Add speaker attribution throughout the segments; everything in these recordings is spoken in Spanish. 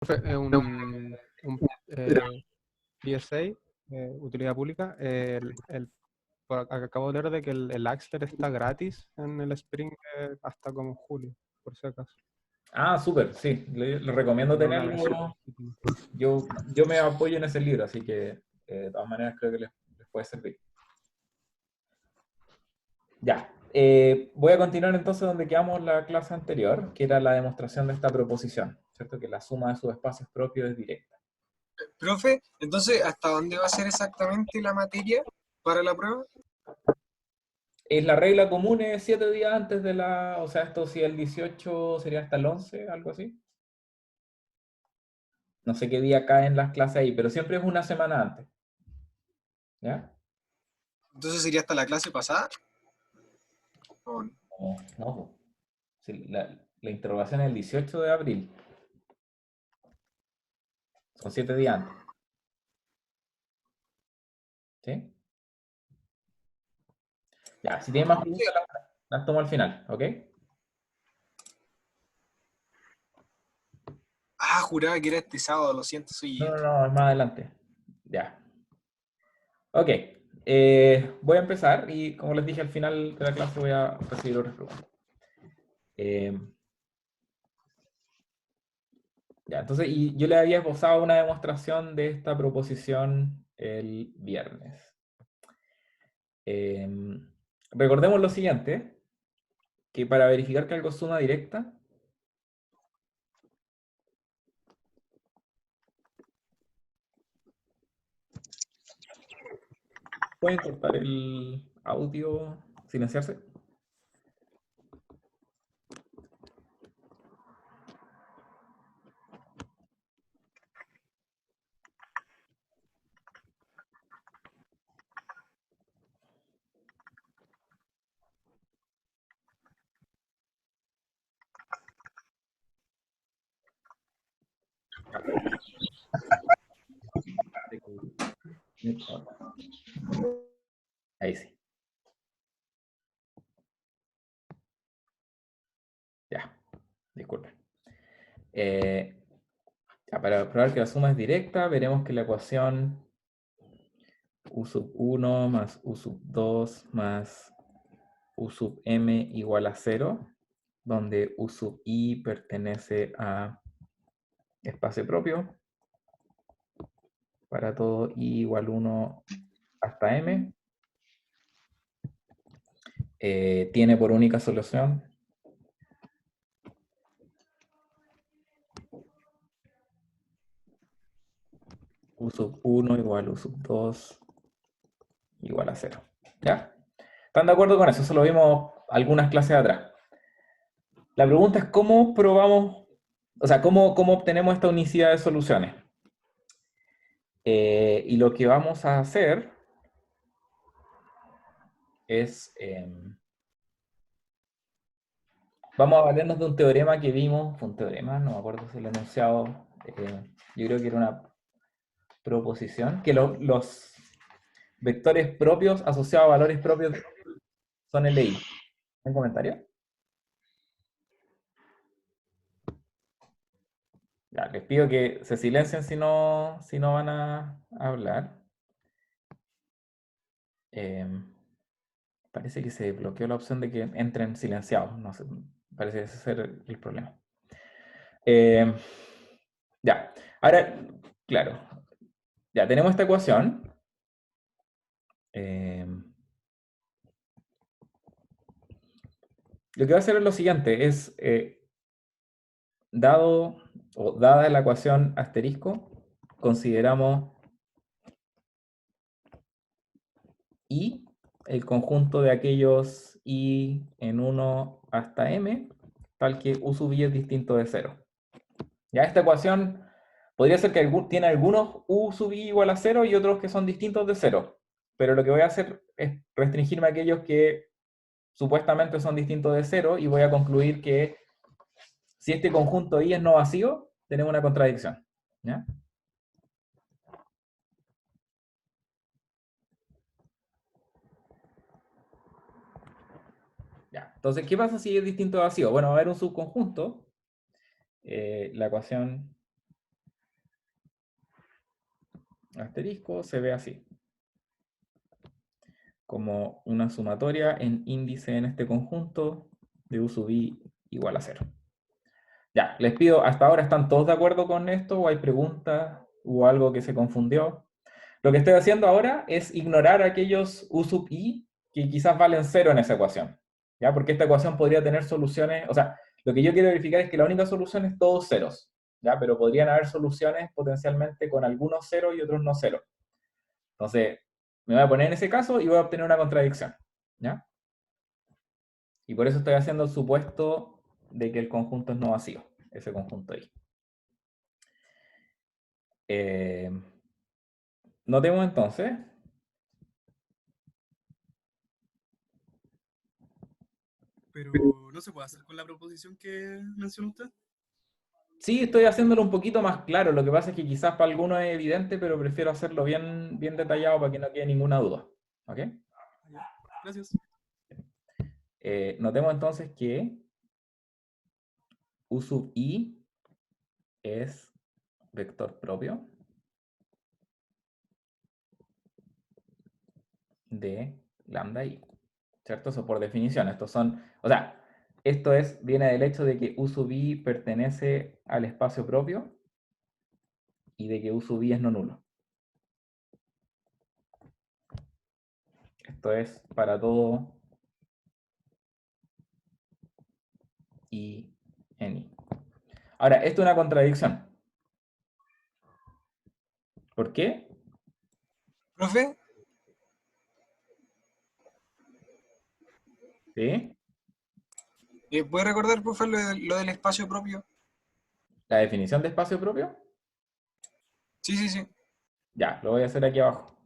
Speaker 1: Profe, PSA, utilidad pública, acabo de leer de que el Axler está gratis en el Spring hasta como julio, por si acaso.
Speaker 2: Ah, súper, sí, le recomiendo
Speaker 1: Tiene una versión.
Speaker 2: tenerlo. Yo me apoyo en ese libro, así que de todas maneras creo que les puede servir. Ya, voy a continuar entonces donde quedamos la clase anterior, que era la demostración de esta proposición, ¿cierto? Que la suma de sus espacios propios es directa.
Speaker 3: Profe, entonces, ¿hasta dónde va a ser exactamente la materia para la prueba?
Speaker 2: Es la regla común es 7 días antes de la, o sea, esto si el 18 sería hasta el 11, algo así. No sé qué día caen las clases ahí, pero siempre es una semana antes. ¿Ya?
Speaker 3: Entonces sería hasta la clase pasada. ¿O no?
Speaker 2: No. Sí, la interrogación es el 18 de abril. Son 7 días antes. ¿Sí? Ya, si tienen más
Speaker 3: Sí.
Speaker 2: preguntas, las tomo al final, ¿ok?
Speaker 3: Ah, juraba que era este sábado, lo siento, soy...
Speaker 2: No, es más adelante. Ya. Ok. Voy a empezar y como les dije al final de la clase voy a recibir otras preguntas. Ya, entonces, y yo le había esbozado una demostración de esta proposición el viernes. Recordemos lo siguiente, que para verificar que algo es suma directa, pueden cortar el audio, silenciarse. Ahí sí. Ya, disculpen. Ya, para probar que la suma es directa, veremos que la ecuación u sub 1 más u sub 2 más u sub m igual a 0, donde u sub i pertenece a espacio propio, para todo i igual 1 hasta m, tiene por única solución u sub 1 igual u sub 2 igual a 0. ¿Ya? ¿Están de acuerdo con eso? Eso lo vimos algunas clases atrás. La pregunta es cómo probamos, o sea, cómo obtenemos esta unicidad de soluciones. Y lo que vamos a hacer es, vamos a valernos de un teorema que vimos, fue un teorema, no me acuerdo si lo he enunciado, yo creo que era una proposición, que los vectores propios asociados a valores propios son LI. ¿Un comentario? Ya, les pido que se silencien si no van a hablar. Parece que se bloqueó la opción de que entren silenciados. No sé, parece ese ser el problema. Ya, ahora, claro, ya tenemos esta ecuación. Lo que va a hacer es lo siguiente, es dado o dada la ecuación asterisco, consideramos I, el conjunto de aquellos I en 1 hasta M, tal que U sub I es distinto de 0. Ya esta ecuación podría ser que tiene algunos U sub I igual a 0 y otros que son distintos de 0. Pero lo que voy a hacer es restringirme a aquellos que supuestamente son distintos de 0 y voy a concluir que si este conjunto I es no vacío, tenemos una contradicción. ¿Ya? Ya. Entonces, ¿qué pasa si es distinto de vacío? Bueno, va a haber un subconjunto. La ecuación asterisco, se ve así. Como una sumatoria en índice en este conjunto de U sub i igual a 0. Ya, les pido, hasta ahora, ¿están todos de acuerdo con esto? ¿O hay preguntas? ¿O algo que se confundió? Lo que estoy haciendo ahora es ignorar aquellos U sub i que quizás valen 0 en esa ecuación. ¿Ya? Porque esta ecuación podría tener soluciones, o sea, lo que yo quiero verificar es que la única solución es todos ceros. ¿Ya? Pero podrían haber soluciones potencialmente con algunos ceros y otros no ceros. Entonces, me voy a poner en ese caso y voy a obtener una contradicción. ¿Ya? Y por eso estoy haciendo el supuesto de que el conjunto es no vacío, ese conjunto I. Notemos entonces.
Speaker 4: Pero no se puede hacer con la proposición que mencionó usted.
Speaker 2: Sí, estoy haciéndolo un poquito más claro. Lo que pasa es que quizás para algunos es evidente, pero prefiero hacerlo bien, bien detallado para que no quede ninguna duda. ¿Ok?
Speaker 4: Ya, gracias.
Speaker 2: Notemos entonces que U sub i es vector propio de lambda i. ¿Cierto? Eso por definición. Estos son, o sea, esto viene del hecho de que U sub i pertenece al espacio propio y de que U sub i es no nulo. Esto es para todo i en i. Ahora, esto es una contradicción. ¿Por qué?
Speaker 3: Profe,
Speaker 2: ¿Sí?
Speaker 3: ¿puede recordar, profe, lo del espacio propio?
Speaker 2: La definición de espacio propio.
Speaker 3: Sí, sí, sí.
Speaker 2: Ya, lo voy a hacer aquí abajo.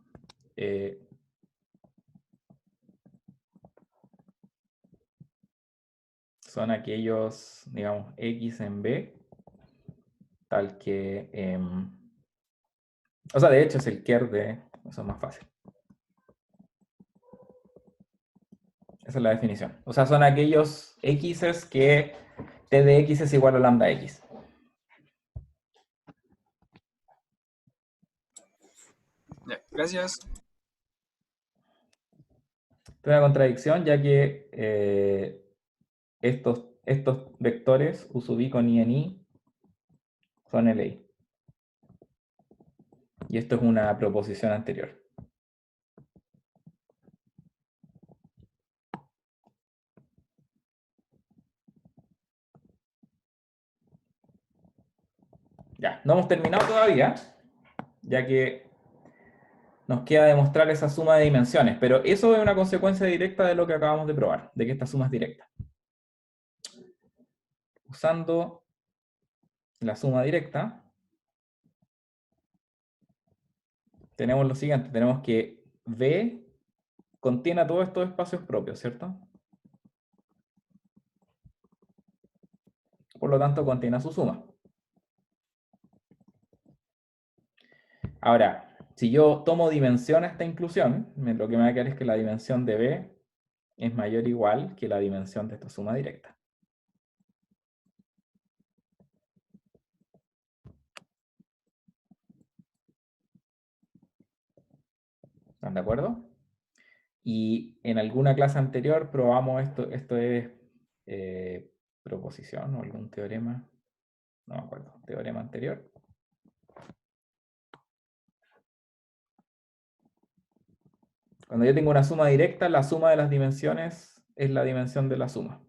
Speaker 2: Son aquellos, digamos, X en B, tal que... o sea, de hecho es el ker de... Eso es más fácil. Esa es la definición. O sea, son aquellos X's que T de X es igual a lambda X.
Speaker 3: Ya, gracias.
Speaker 2: Es una contradicción ya que estos vectores, U sub i con i en i, son LA. Y esto es una proposición anterior. Ya, no hemos terminado todavía, ya que nos queda demostrar esa suma de dimensiones, pero eso es una consecuencia directa de lo que acabamos de probar, de que esta suma es directa. Usando la suma directa, tenemos lo siguiente, tenemos que V contiene a todos estos espacios propios, ¿cierto? Por lo tanto, contiene a su suma. Ahora, si yo tomo dimensión a esta inclusión, lo que me va a quedar es que la dimensión de B es mayor o igual que la dimensión de esta suma directa. ¿Están de acuerdo? Y en alguna clase anterior probamos esto es proposición o algún teorema, no me acuerdo, teorema anterior. Cuando yo tengo una suma directa, la suma de las dimensiones es la dimensión de la suma.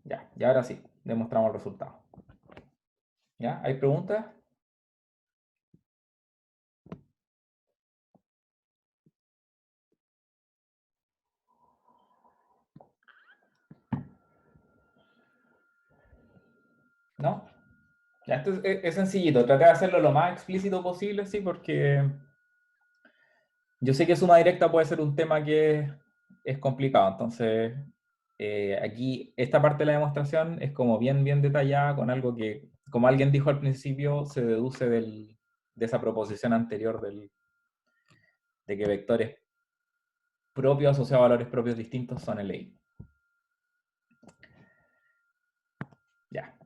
Speaker 2: Ya, y ahora sí, demostramos el resultado. ¿Ya? ¿Hay preguntas? ¿No? Ya, esto es sencillito. Traté de hacerlo lo más explícito posible, sí, porque yo sé que suma directa puede ser un tema que es complicado. Entonces, aquí esta parte de la demostración es como bien, bien detallada con algo que, como alguien dijo al principio, se deduce de esa proposición anterior de que vectores propios asociados a valores propios distintos son LI. Ya.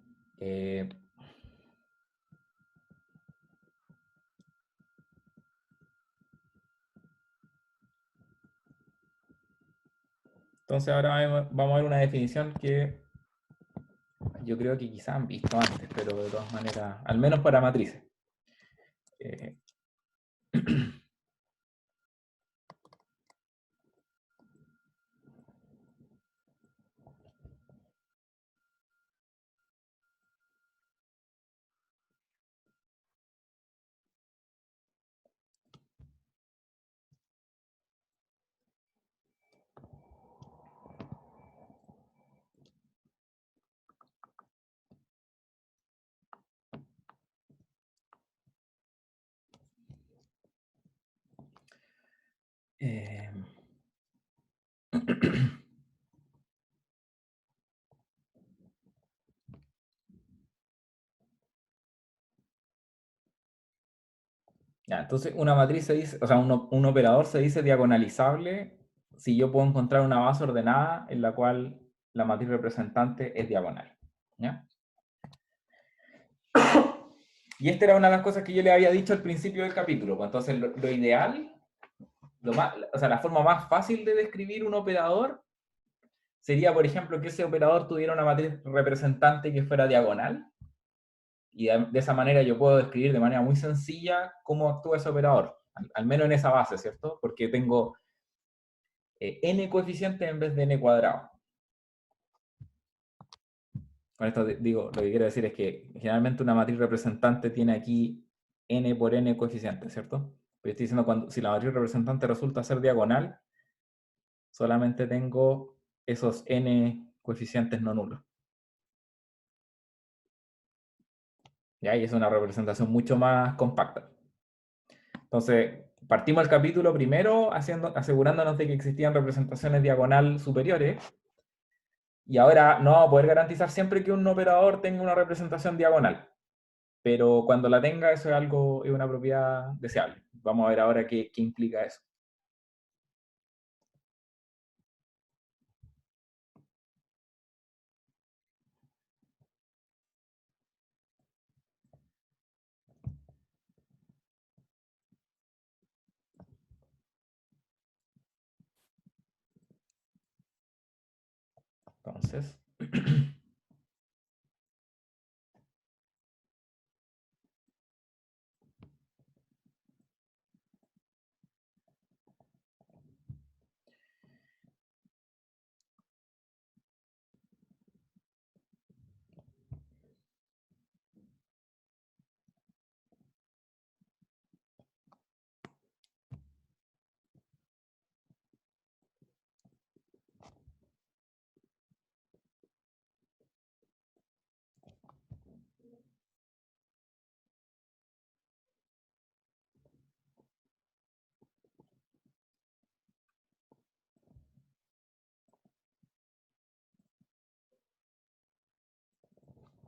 Speaker 2: Entonces ahora vamos a ver una definición que yo creo que quizás han visto antes, pero de todas maneras, al menos para matrices. Ya, entonces una matriz se dice, o sea, un operador se dice diagonalizable si yo puedo encontrar una base ordenada en la cual la matriz representante es diagonal. ¿Ya? Y esta era una de las cosas que yo le había dicho al principio del capítulo. Pues entonces lo ideal, o sea, la forma más fácil de describir un operador sería, por ejemplo, que ese operador tuviera una matriz representante que fuera diagonal. Y de esa manera yo puedo describir de manera muy sencilla cómo actúa ese operador, al menos en esa base, ¿cierto? Porque tengo n coeficientes en vez de n cuadrado. Con esto digo, lo que quiero decir es que generalmente una matriz representante tiene aquí n por n coeficientes, ¿cierto? Pero estoy diciendo si la matriz representante resulta ser diagonal, solamente tengo esos n coeficientes no nulos. ¿Ya? Y es una representación mucho más compacta. Entonces, partimos el capítulo primero asegurándonos de que existían representaciones diagonal superiores. Y ahora no vamos a poder garantizar siempre que un operador tenga una representación diagonal. Pero cuando la tenga, eso es una propiedad deseable. Vamos a ver ahora qué implica eso. Entonces,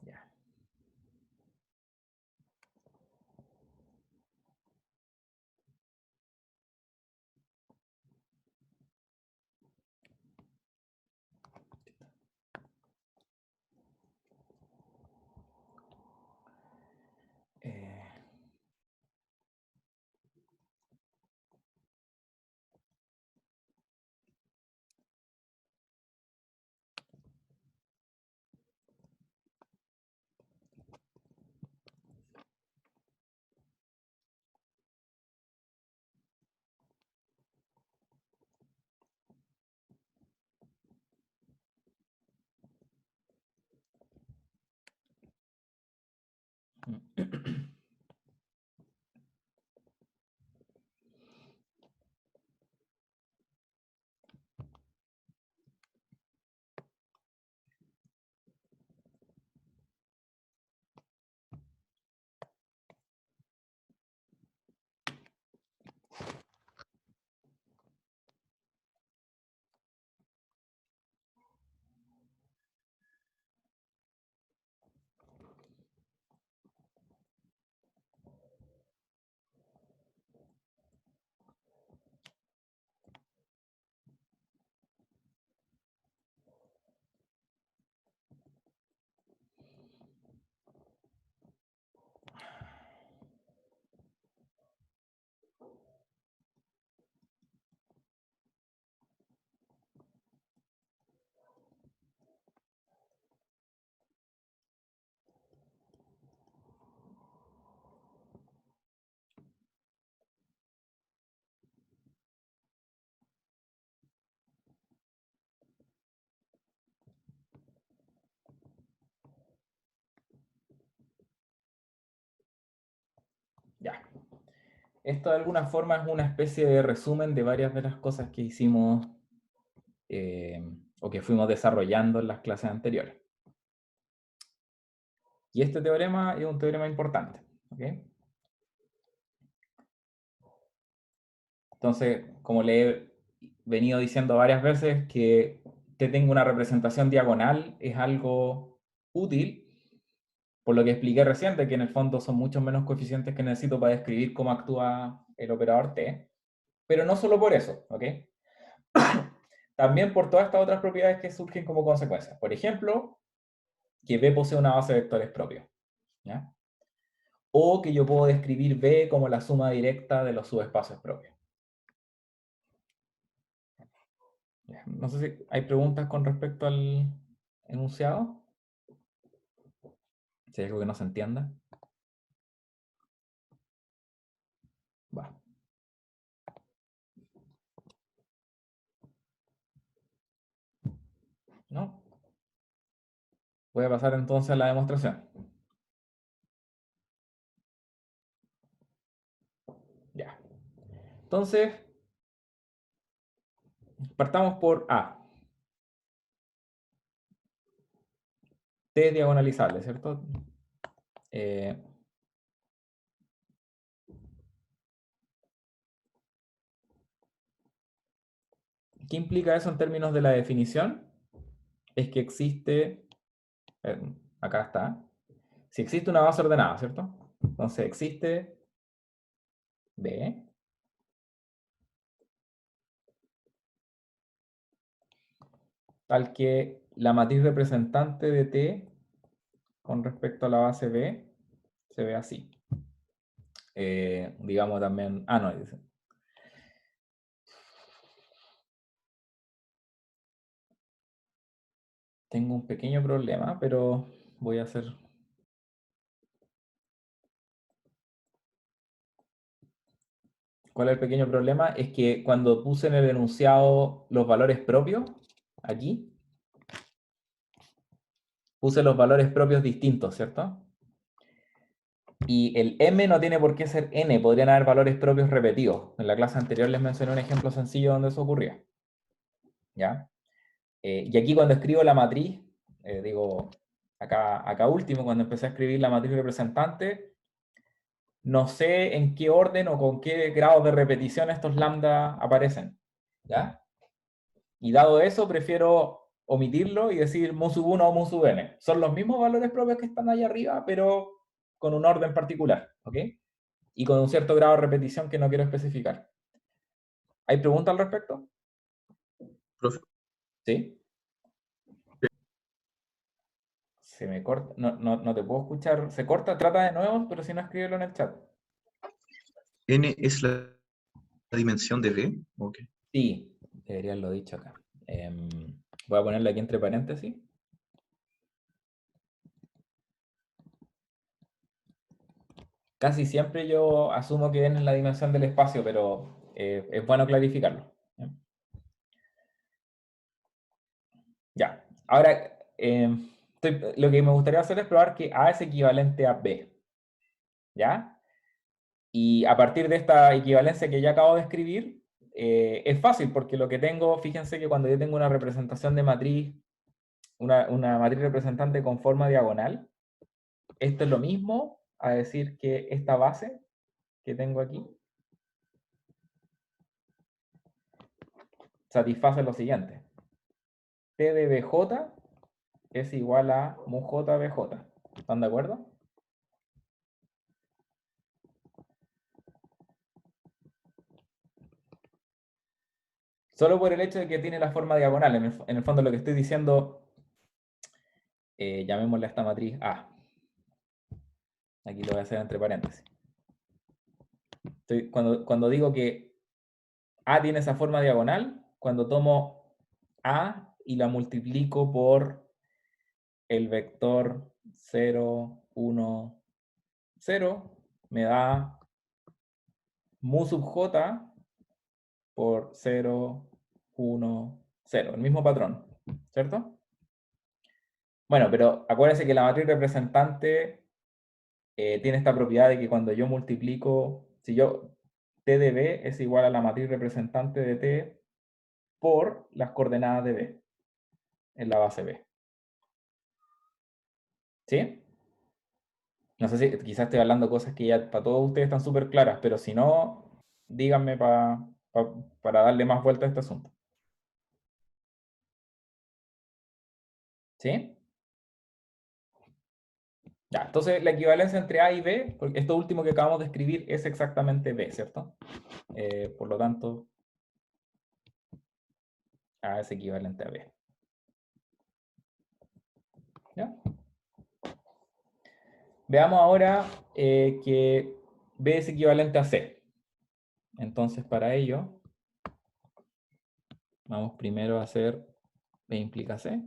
Speaker 2: ya. Eh, Esto de alguna forma es una especie de resumen de varias de las cosas que hicimos o que fuimos desarrollando en las clases anteriores. Y este teorema es un teorema importante. ¿Okay? Entonces, como le he venido diciendo varias veces, que tenga una representación diagonal es algo útil, por lo que expliqué recién, de que en el fondo son muchos menos coeficientes que necesito para describir cómo actúa el operador t, pero no solo por eso, ¿ok? También por todas estas otras propiedades que surgen como consecuencia. Por ejemplo, que B posee una base de vectores propios, ¿ya? O que yo puedo describir B como la suma directa de los subespacios propios. No sé si hay preguntas con respecto al enunciado. Si hay algo que no se entienda. Va. ¿No? Voy a pasar entonces a la demostración. Ya. Entonces, partamos por A. T es diagonalizable, ¿cierto? ¿Qué implica eso en términos de la definición? Es que existe, acá está, si existe una base ordenada, ¿cierto? Entonces existe B, tal que la matriz representante de T con respecto a la base B se ve así. Digamos también, no, dice. Tengo un pequeño problema, pero voy a hacer... ¿Cuál es el pequeño problema? Es que cuando puse en el enunciado los valores propios, aquí, puse los valores propios distintos, ¿cierto? Y el m no tiene por qué ser n, podrían haber valores propios repetidos. En la clase anterior les mencioné un ejemplo sencillo donde eso ocurría. ¿Ya? Y aquí cuando escribo la matriz, digo, acá último, cuando empecé a escribir la matriz representante, no sé en qué orden o con qué grado de repetición estos lambda aparecen. ¿Ya? Y dado eso, prefiero omitirlo y decir mu sub 1 o mu sub n. Son los mismos valores propios que están ahí arriba, pero con un orden particular. ¿Ok? Y con un cierto grado de repetición que no quiero especificar. ¿Hay preguntas al respecto?
Speaker 5: Profe.
Speaker 2: ¿Sí? Se me corta, no te puedo escuchar. Se corta, trata de nuevo, pero si no, escríbelo en el chat.
Speaker 5: ¿N es la dimensión de B? Okay.
Speaker 2: Sí, debería haberlo dicho acá. Voy a ponerlo aquí entre paréntesis. Casi siempre yo asumo que n es la dimensión del espacio, pero es bueno clarificarlo. Ya, ahora lo que me gustaría hacer es probar que A es equivalente a B. ¿Ya? Y a partir de esta equivalencia que ya acabo de escribir, es fácil porque lo que tengo, fíjense que cuando yo tengo una representación de matriz, una matriz representante con forma diagonal, esto es lo mismo a decir que esta base que tengo aquí satisface lo siguiente. T de BJ es igual a mu J BJ. ¿Están de acuerdo? Solo por el hecho de que tiene la forma diagonal. En el fondo lo que estoy diciendo, llamémosle a esta matriz A. Aquí lo voy a hacer entre paréntesis. Cuando digo que A tiene esa forma diagonal, cuando tomo A y la multiplico por el vector 0, 1, 0, me da mu sub j por 0, 1, 0. El mismo patrón, ¿cierto? Bueno, pero acuérdense que la matriz representante tiene esta propiedad de que cuando yo multiplico, si yo T de B es igual a la matriz representante de T por las coordenadas de B en la base B. ¿Sí? No sé si quizás estoy hablando cosas que ya para todos ustedes están súper claras, pero si no, díganme para darle más vuelta a este asunto. ¿Sí? Ya, entonces la equivalencia entre A y B, porque esto último que acabamos de escribir es exactamente B, ¿cierto? Por lo tanto, A es equivalente a B. ¿Ya? Veamos ahora que B es equivalente a C. Entonces, para ello, vamos primero a hacer B implica C.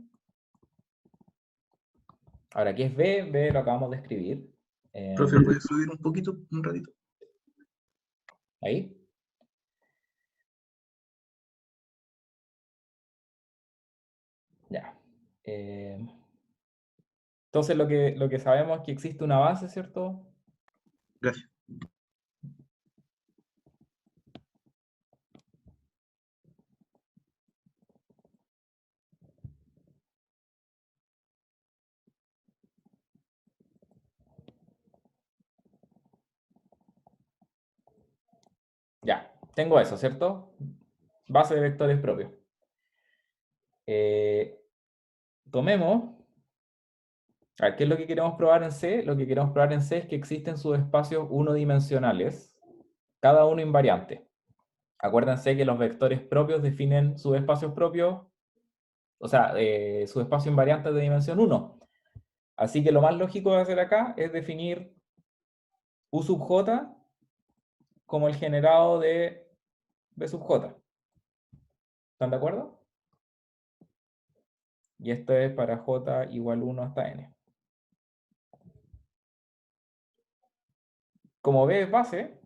Speaker 2: Ahora, ¿qué es B? B lo acabamos de escribir.
Speaker 5: Profe, ¿puedes subir un poquito, un ratito?
Speaker 2: Ahí. Ya. Entonces, lo que sabemos es que existe una base, ¿cierto?
Speaker 5: Gracias.
Speaker 2: Ya, tengo eso, ¿cierto? Base de vectores propios. Tomemos. A ver, ¿qué es lo que queremos probar en C? Lo que queremos probar en C es que existen subespacios unidimensionales, cada uno invariante. Acuérdense que los vectores propios definen subespacios propios, o sea, subespacio invariante de dimensión 1. Así que lo más lógico de hacer acá es definir U sub j como el generado de B sub j. ¿Están de acuerdo? Y esto es para j igual 1 hasta n. Como B es base,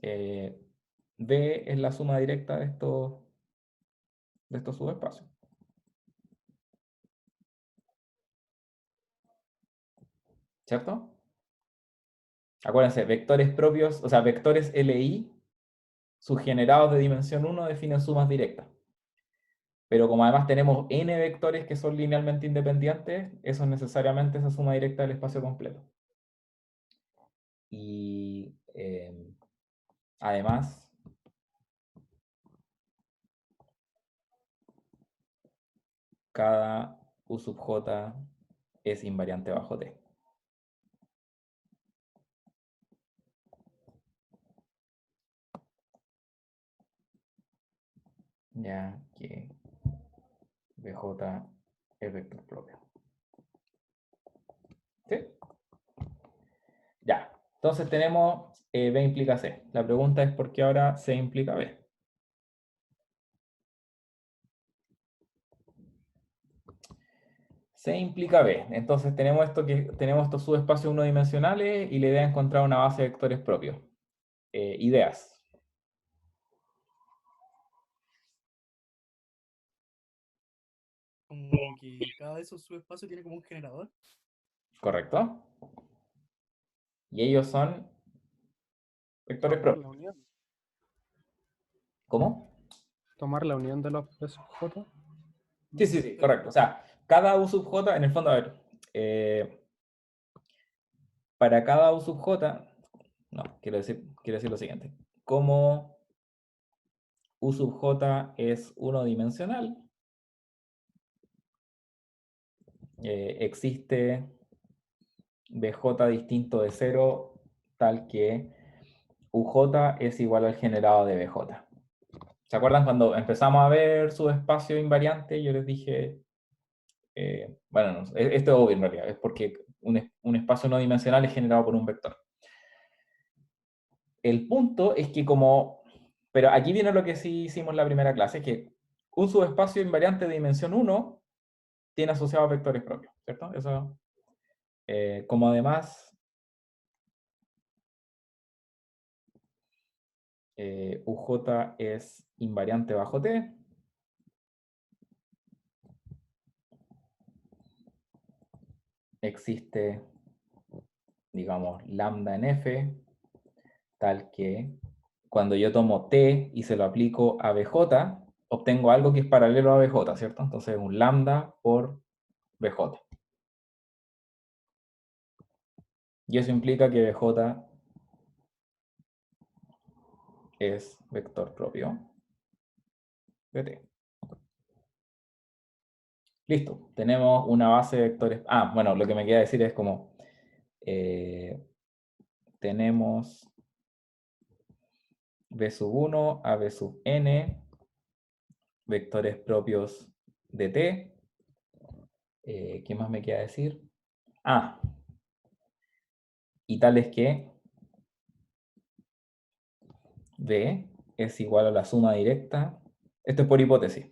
Speaker 2: B es la suma directa de estos subespacios. ¿Cierto? Acuérdense, vectores propios, o sea, vectores LI, sus generados de dimensión 1 definen sumas directas. Pero como además tenemos n vectores que son linealmente independientes, eso es necesariamente esa suma directa del espacio completo. Y además, cada U sub j es invariante bajo T. Ya que BJ es vector propio. ¿Sí? Ya. Entonces tenemos B implica C. La pregunta es ¿por qué ahora C implica B? C implica B. Entonces tenemos estos subespacios unidimensionales y la idea es encontrar una base de vectores propios. Ideas.
Speaker 4: Como que cada de esos subespacios tiene como un generador.
Speaker 2: ¿Correcto? Y ellos son vectores
Speaker 1: Tomar
Speaker 2: propios.
Speaker 1: la unión.
Speaker 2: ¿Cómo?
Speaker 1: Tomar la unión de los B sub j.
Speaker 2: Sí, correcto. O sea, cada U sub j, en el fondo, a ver, para cada U sub j, no, quiero decir lo siguiente. Como U sub j es unidimensional, existe BJ distinto de 0 tal que UJ es igual al generado de BJ. ¿Se acuerdan cuando empezamos a ver subespacio invariante? Yo les dije, bueno, no, esto es obvio en realidad, es porque un espacio no dimensional es generado por un vector. El punto es que pero aquí viene lo que sí hicimos en la primera clase, es que un subespacio invariante de dimensión 1 tiene asociados vectores propios, ¿cierto? Eso, como además UJ es invariante bajo T, existe digamos, lambda en f, tal que cuando yo tomo t y se lo aplico a bj, obtengo algo que es paralelo a bj, ¿cierto? Entonces un lambda por bj. Y eso implica que bj es vector propio de t. Listo, tenemos una base de vectores. Ah, bueno, lo que me queda decir es como tenemos b sub 1 a b sub n vectores propios de t. ¿Qué más me queda decir? Ah, y tal es que b es igual a la suma directa. Esto es por hipótesis.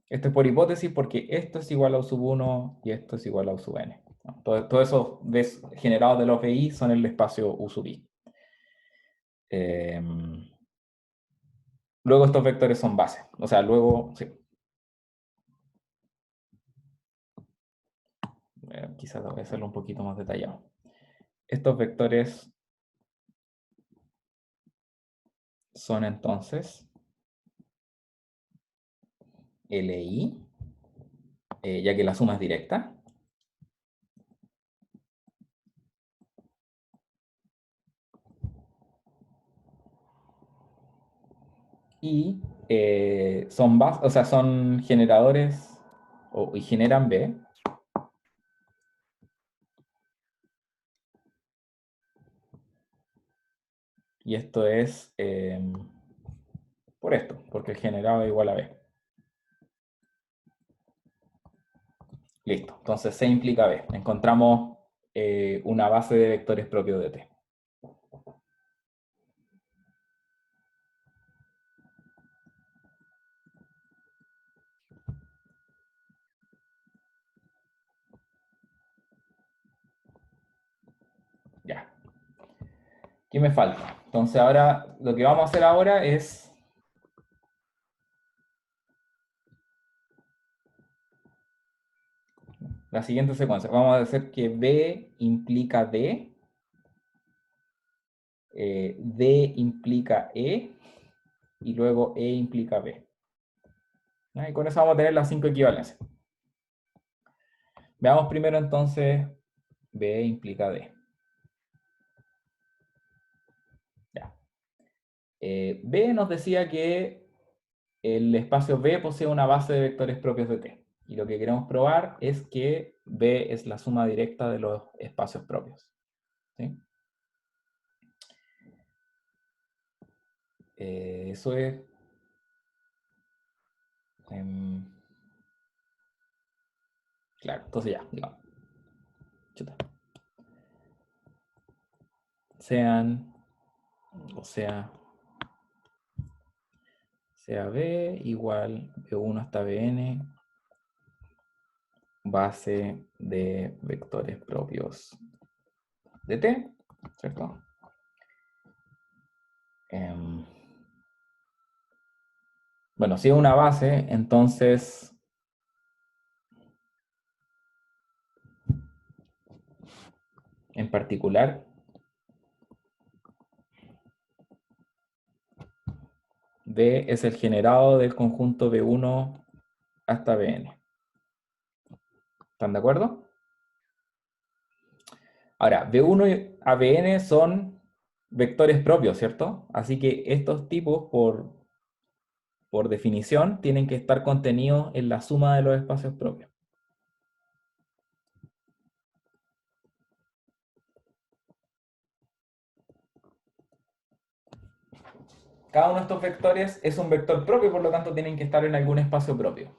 Speaker 2: Esto es por hipótesis porque esto es igual a u sub 1 y esto es igual a u sub n. Todos esos b's generados de los BI son el espacio u sub i. Luego estos vectores son bases. O sea, luego, sí. Quizás voy a hacerlo un poquito más detallado. Estos vectores son entonces LI, ya que la suma es directa. Y son generadores y generan B. Y esto es por esto, porque el generado es igual a B. Listo, entonces C implica B. Encontramos una base de vectores propios de T. Ya. ¿Qué me falta? Entonces ahora, lo que vamos a hacer ahora es la siguiente secuencia. Vamos a hacer que B implica D, D implica E, y luego E implica B. ¿Ya? Y con eso vamos a tener las 5 equivalencias. Veamos primero entonces B implica D. Ya. B nos decía que el espacio B posee una base de vectores propios de T. Y lo que queremos probar es que B es la suma directa de los espacios propios. ¿Sí? Eso es... claro, entonces ya, digamos. Chuta. Sean, o sea B igual B1 hasta Bn, base de vectores propios de T, ¿cierto? Bueno, si es una base, entonces en particular B es el generado del conjunto B1 hasta Bn. ¿Están de acuerdo? Ahora, B1 a Bn son vectores propios, ¿cierto? Así que estos tipos, por definición, tienen que estar contenidos en la suma de los espacios propios. Cada uno de estos vectores es un vector propio, por lo tanto tienen que estar en algún espacio propio.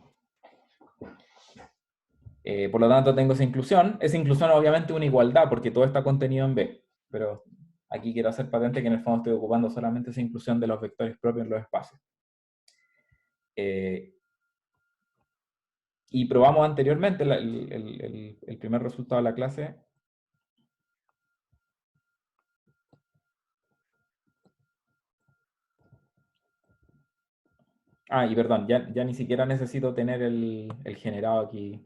Speaker 2: Por lo tanto tengo esa inclusión. Esa inclusión obviamente es una igualdad, porque todo está contenido en B. Pero aquí quiero hacer patente que en el fondo estoy ocupando solamente esa inclusión de los vectores propios en los espacios. Y probamos anteriormente el primer resultado de la clase. Ah, y perdón, ya ni siquiera necesito tener el generado aquí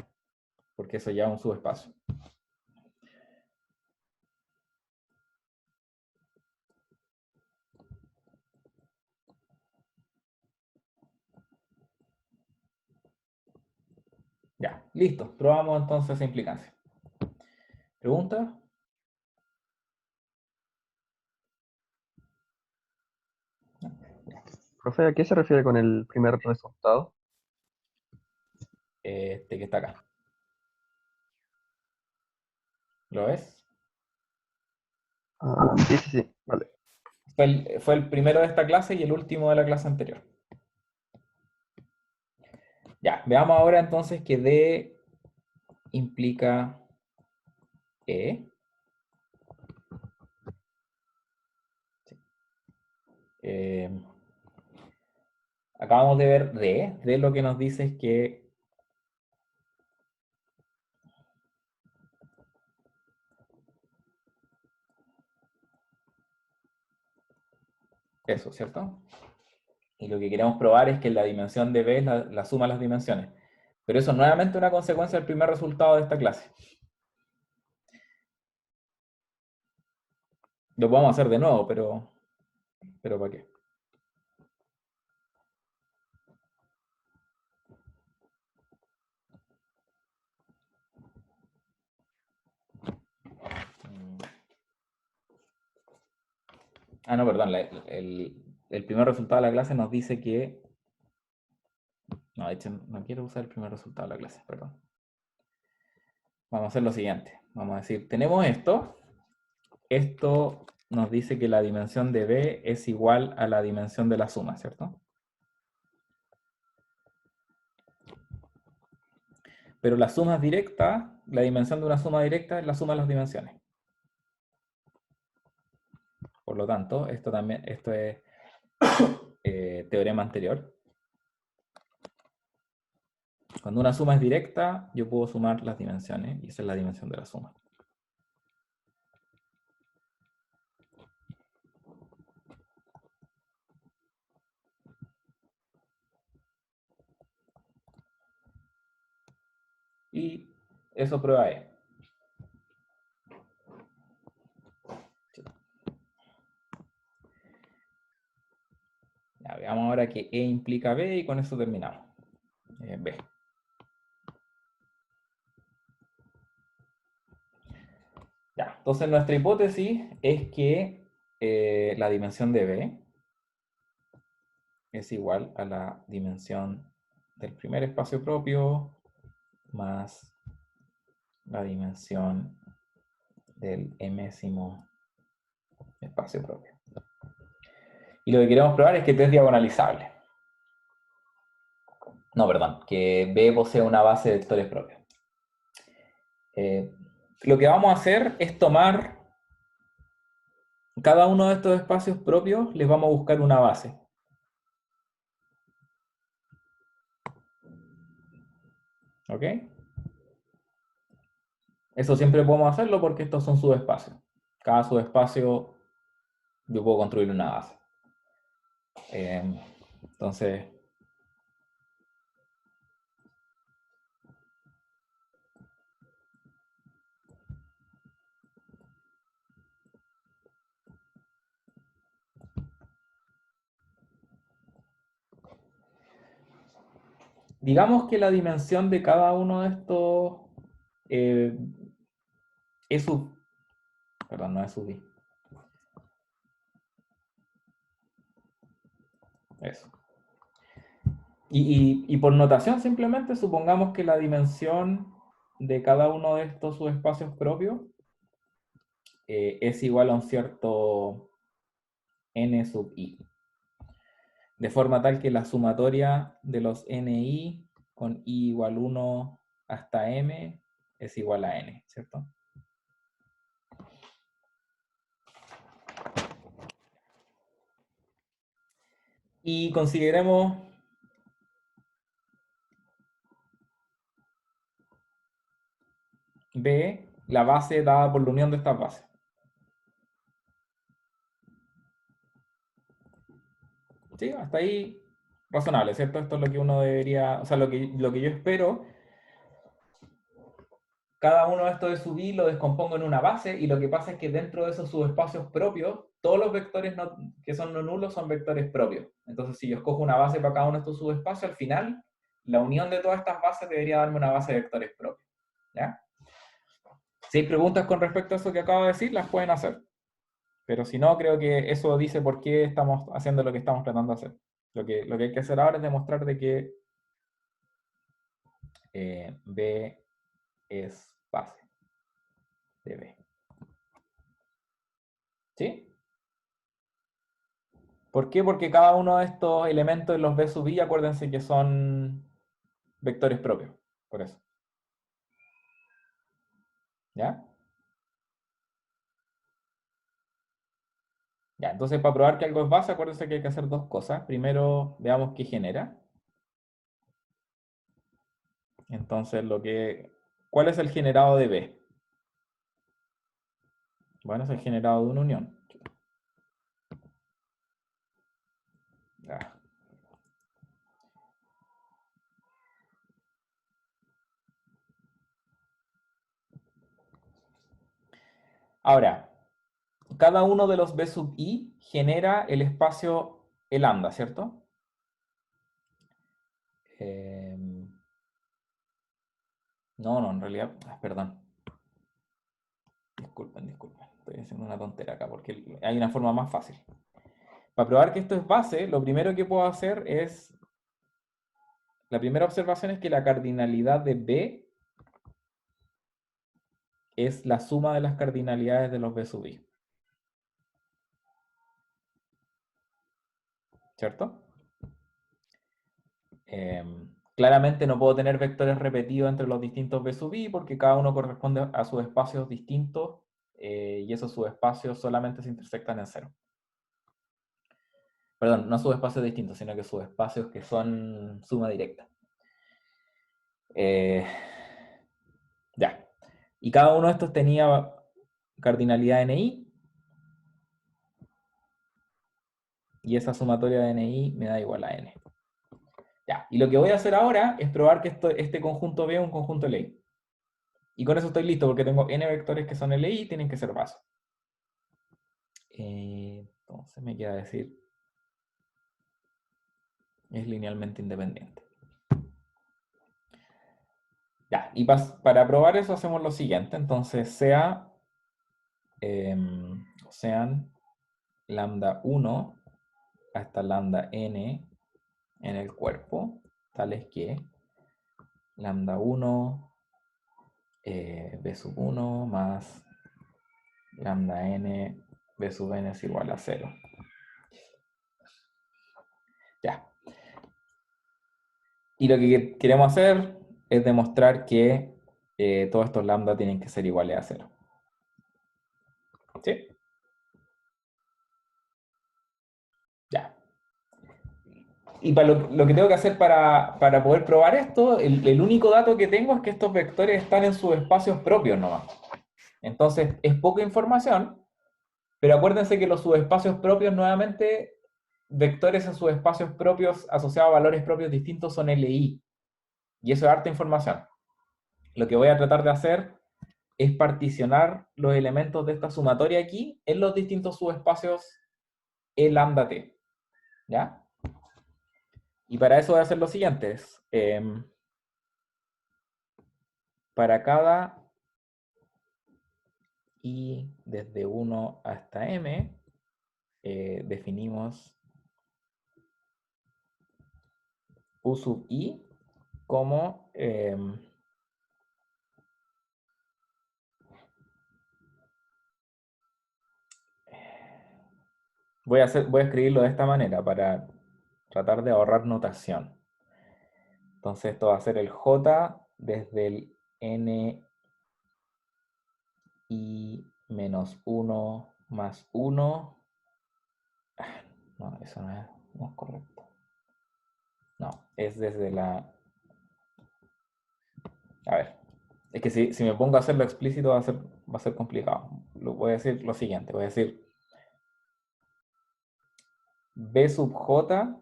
Speaker 2: porque eso ya es un subespacio. Ya, listo. Probamos entonces esa implicancia. ¿Preguntas?
Speaker 6: Profe, ¿a qué se refiere con el primer resultado?
Speaker 2: Este que está acá. ¿Lo ves?
Speaker 6: Ah, sí, sí, sí, vale.
Speaker 2: Fue el primero de esta clase y el último de la clase anterior. Ya, veamos ahora entonces que D implica E. Sí. Acabamos de ver D. D lo que nos dice es que eso, ¿cierto? Y lo que queremos probar es que la dimensión de B es la suma de las dimensiones. Pero eso nuevamente es una consecuencia del primer resultado de esta clase. Lo podemos hacer de nuevo, pero ¿para qué? Ah, no, perdón. El primer resultado de la clase nos dice que... No, de hecho, no quiero usar el primer resultado de la clase, perdón. Vamos a hacer lo siguiente. Vamos a decir, tenemos esto. Esto nos dice que la dimensión de B es igual a la dimensión de la suma, ¿cierto? Pero la suma es directa, la dimensión de una suma directa es la suma de las dimensiones. Por lo tanto, esto es teorema anterior. Cuando una suma es directa, yo puedo sumar las dimensiones, y esa es la dimensión de la suma. Y eso prueba E. Ya, veamos ahora que E implica B y con eso terminamos. B. Ya, entonces nuestra hipótesis es que la dimensión de B es igual a la dimensión del primer espacio propio más la dimensión del mésimo espacio propio. Y lo que queremos probar es que T es diagonalizable. No, perdón, que B posee una base de vectores propios. Lo que vamos a hacer es tomar cada uno de estos espacios propios, les vamos a buscar una base. ¿Ok? Eso siempre podemos hacerlo porque estos son subespacios. Cada subespacio yo puedo construir una base. Entonces, digamos que la dimensión de cada uno de estos es sub... Perdón, no es sub I. Eso. Y por notación, simplemente supongamos que la dimensión de cada uno de estos subespacios propios es igual a un cierto n sub i. De forma tal que la sumatoria de los ni con i igual 1 hasta m es igual a n, ¿cierto? Y consideremos B, la base dada por la unión de estas bases. Sí, hasta ahí razonable, ¿cierto? Esto es lo que uno debería, o sea, lo que yo espero cada uno de estos de sub i lo descompongo en una base, y lo que pasa es que dentro de esos subespacios propios, todos los vectores que son no nulos son vectores propios. Entonces, si yo escojo una base para cada uno de estos subespacios, al final, la unión de todas estas bases debería darme una base de vectores propios. ¿Ya? Si hay preguntas con respecto a eso que acabo de decir, las pueden hacer. Pero si no, creo que eso dice por qué estamos haciendo lo que estamos tratando de hacer. Lo que hay que hacer ahora es demostrar de que B es base de B. ¿Sí? ¿Por qué? Porque cada uno de estos elementos de los B sub i, acuérdense que son vectores propios. Por eso. ¿Ya? Ya, entonces para probar que algo es base, acuérdense que hay que hacer dos cosas. Primero, veamos qué genera. Entonces, ¿cuál es el generado de B? Bueno, es el generado de una unión. Ya. Ahora, cada uno de los B sub i genera el espacio el lambda, ¿cierto? No, en realidad, perdón. Disculpen, estoy haciendo una tontera acá porque hay una forma más fácil. Para probar que esto es base, lo primero que puedo hacer es, la primera observación es que la cardinalidad de B es la suma de las cardinalidades de los B sub i. ¿Cierto? Claramente no puedo tener vectores repetidos entre los distintos B sub i porque cada uno corresponde a subespacios distintos y esos subespacios solamente se intersectan en cero. Perdón, no subespacios distintos, sino que subespacios que son suma directa. Ya. Y cada uno de estos tenía cardinalidad ni, y esa sumatoria de ni me da igual a n. Ya. Y lo que voy a hacer ahora es probar que este conjunto B es un conjunto LI. Y con eso estoy listo, porque tengo n vectores que son LI y tienen que ser base. Entonces me queda decir, es linealmente independiente. Ya, y para probar eso hacemos lo siguiente. Entonces sean lambda 1 hasta lambda n en el cuerpo, tales que lambda 1 b sub 1 más lambda n b sub n es igual a 0. Ya. Y lo que queremos hacer es demostrar que todos estos lambda tienen que ser iguales a 0. ¿Sí? Ya. Y para lo que tengo que hacer para poder probar esto, el único dato que tengo es que estos vectores están en sus espacios propios nomás. Entonces, es poca información, pero acuérdense que los subespacios propios, nuevamente, vectores en subespacios propios asociados a valores propios distintos son LI. Y eso es harta información. Lo que voy a tratar de hacer es particionar los elementos de esta sumatoria aquí en los distintos subespacios E lambda t. ¿Ya? Y para eso voy a hacer lo siguiente. Para cada i desde 1 hasta m, definimos u sub i como voy a escribirlo de esta manera para tratar de ahorrar notación. Entonces esto va a ser el j desde el n i menos 1 más 1. No, eso no es correcto. No, es desde la... A ver, es que si me pongo a hacerlo explícito va a ser complicado. Voy a decir lo siguiente, voy a decir b sub j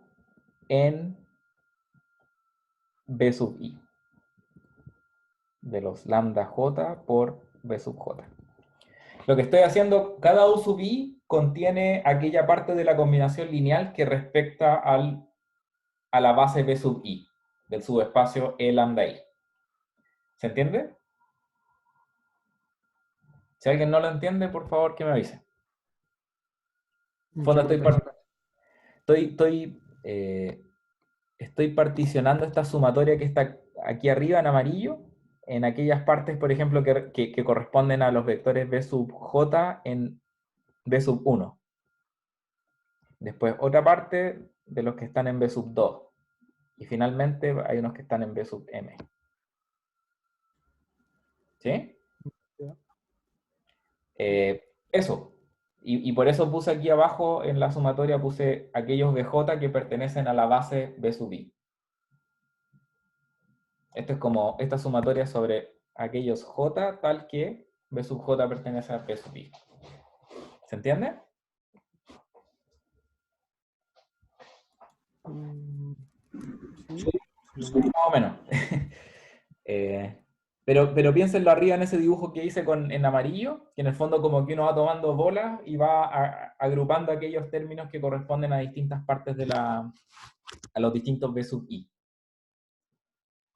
Speaker 2: en b sub i. de los lambda j por b sub j. Lo que estoy haciendo, cada u sub i contiene aquella parte de la combinación lineal que respecta a la base b sub i, del subespacio e lambda i. ¿Se entiende? Si alguien no lo entiende, por favor que me avise. En fondo estoy particionando esta sumatoria que está aquí arriba en amarillo, en aquellas partes, por ejemplo, que corresponden a los vectores b sub j en b sub 1. Después otra parte de los que están en b sub 2. Y finalmente hay unos que están en b sub m. ¿Sí? Eso. Y por eso puse aquí abajo en la sumatoria, puse aquellos bj que pertenecen a la base b sub i. Esto es como esta sumatoria sobre aquellos j tal que b sub j pertenece a b sub i. ¿Se entiende?
Speaker 1: Sí.
Speaker 2: Más o menos. Pero piénsenlo arriba en ese dibujo que hice en amarillo, que en el fondo como que uno va tomando bolas y va agrupando aquellos términos que corresponden a distintas partes a los distintos b sub i.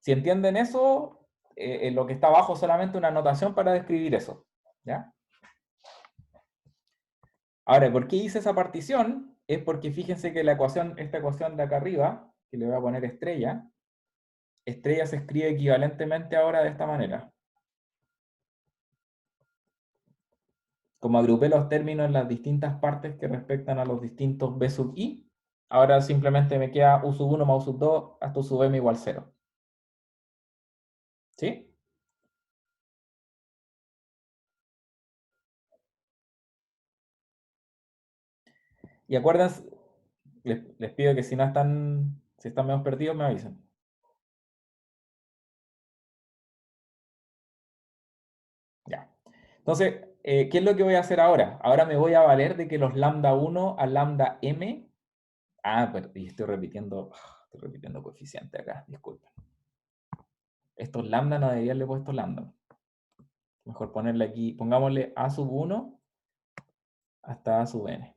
Speaker 2: Si entienden eso, lo que está abajo es solamente una anotación para describir eso. ¿Ya? Ahora, ¿por qué hice esa partición? Es porque fíjense que esta ecuación de acá arriba, que le voy a poner estrella se escribe equivalentemente ahora de esta manera. Como agrupé los términos en las distintas partes que respectan a los distintos b sub i, ahora simplemente me queda u sub 1 más u sub 2 hasta u sub m igual 0. ¿Sí? Y acuérdense, les pido que si están medio perdidos, me avisen. Ya. Entonces, ¿qué es lo que voy a hacer ahora? Ahora me voy a valer de que los lambda 1 a lambda m... pero estoy repitiendo coeficiente acá, disculpen. Estos lambda no debería haberle puesto lambda. Mejor ponerle aquí, pongámosle a sub 1 hasta a sub n.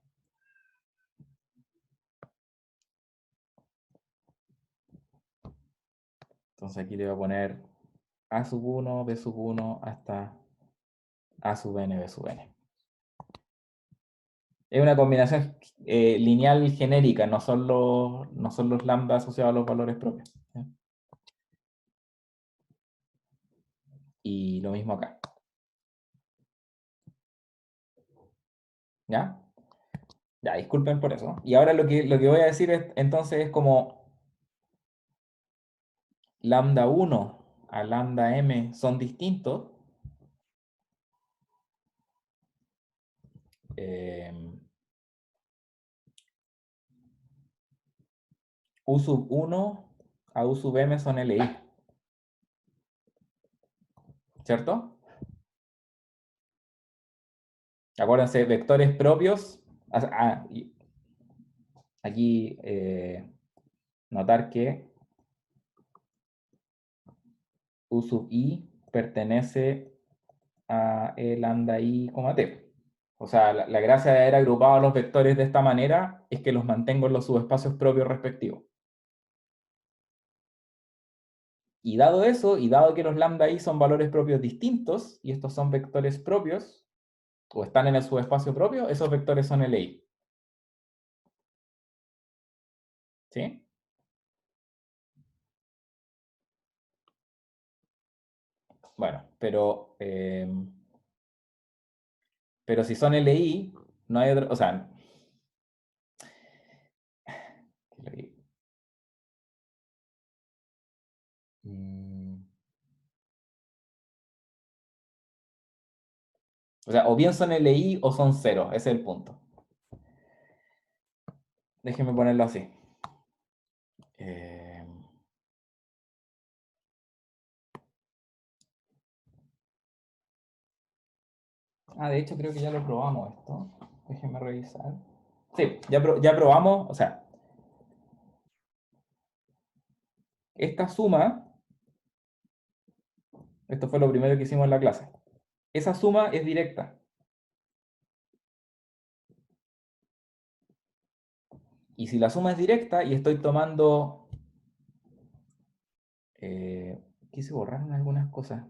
Speaker 2: Entonces aquí le voy a poner a sub 1, b sub 1 hasta a sub n, b sub n. Es una combinación lineal genérica, no son los lambda asociados a los valores propios. ¿Sí? Y lo mismo acá. ¿Ya? Ya, disculpen por eso. Y ahora lo que voy a decir entonces es como lambda 1 a lambda m son distintos. U sub 1 a U sub m son LI. ¿Cierto? Acuérdense, vectores propios. Aquí notar que U sub i pertenece a E lambda i, t. O sea, la gracia de haber agrupado los vectores de esta manera es que los mantengo en los subespacios propios respectivos. Y dado eso, y dado que los lambda i son valores propios distintos, y estos son vectores propios, o están en el subespacio propio, esos vectores son LI. ¿Sí? Bueno, pero si son LI, no hay otro, o sea, o bien son LI o son 0, ese es el punto. Déjenme ponerlo así. De hecho creo que ya lo probamos esto. Déjenme revisar. Sí, ya probamos, o sea, esta suma Esto fue lo primero que hicimos en la clase. Esa suma es directa. Y si la suma es directa y estoy tomando... quise borrar algunas cosas.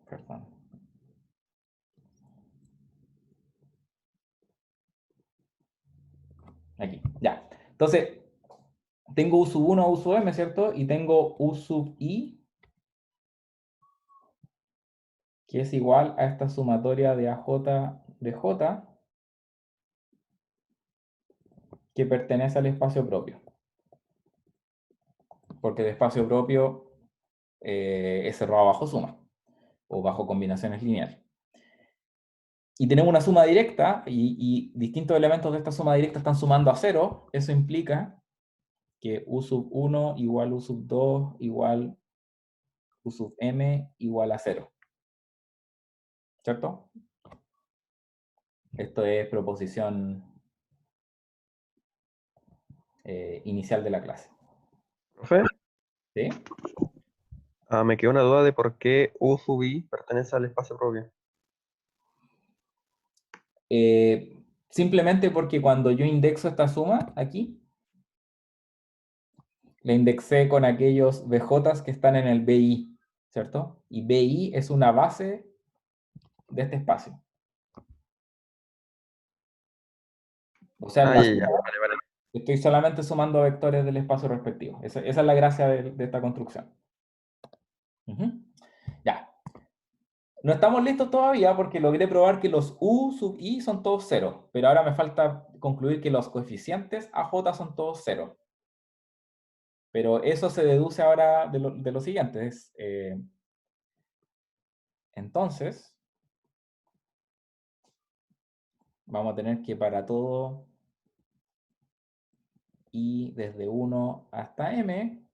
Speaker 2: Perdón. Aquí, ya. Entonces, tengo U sub 1 a U sub m, ¿cierto? Y tengo U sub i, que es igual a esta sumatoria de AJ de J, que pertenece al espacio propio. Porque el espacio propio es cerrado bajo suma, o bajo combinaciones lineales. Y tenemos una suma directa, y distintos elementos de esta suma directa están sumando a 0. Eso implica que U sub 1 igual U sub 2 igual U sub m igual a 0. ¿Cierto? Esto es proposición inicial de la clase.
Speaker 6: Profe,
Speaker 2: ¿Sí?
Speaker 6: me quedó una duda de por qué U sub i pertenece al espacio propio.
Speaker 2: Simplemente porque cuando yo indexo esta suma aquí, la indexé con aquellos BJs que están en el BI, ¿cierto? Y BI es una base de este espacio. O sea, en la
Speaker 6: Ya,
Speaker 2: suma,
Speaker 6: vale.
Speaker 2: estoy solamente sumando vectores del espacio respectivo. Esa es la gracia de esta construcción. Ya. No estamos listos todavía porque logré probar que los U sub i son todos 0, pero ahora me falta concluir que los coeficientes AJ son todos 0. Pero eso se deduce ahora de lo siguiente. Entonces, vamos a tener que para todo i desde 1 hasta m,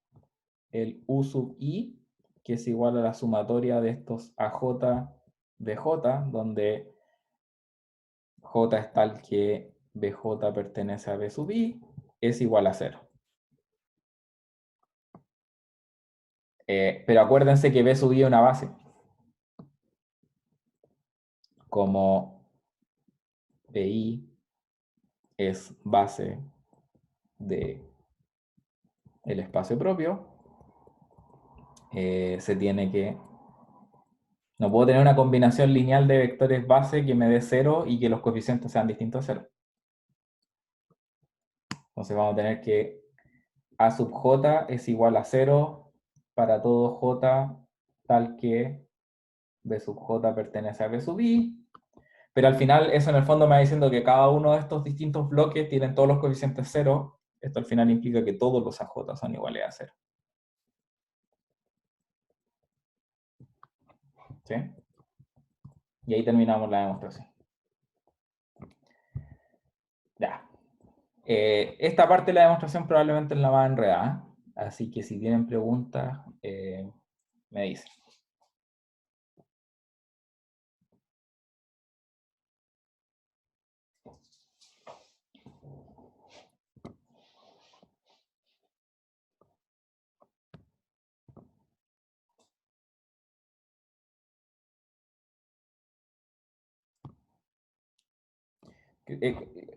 Speaker 2: el U sub i, que es igual a la sumatoria de estos AJ de J, donde J es tal que BJ pertenece a B sub i, es igual a 0. Pero acuérdense que B sub i es una base. Como BI es base de el espacio propio, se tiene que... No puedo tener una combinación lineal de vectores base que me dé 0 y que los coeficientes sean distintos a 0. Entonces vamos a tener que A sub j es igual a 0 para todo j tal que B sub j pertenece a B sub i. Pero al final eso en el fondo me va diciendo que cada uno de estos distintos bloques tienen todos los coeficientes 0. Esto al final implica que todos los AJ son iguales a 0. ¿Sí? Y ahí terminamos la demostración. Ya. Esta parte de la demostración probablemente es la más enredada, así que si tienen preguntas, me dicen.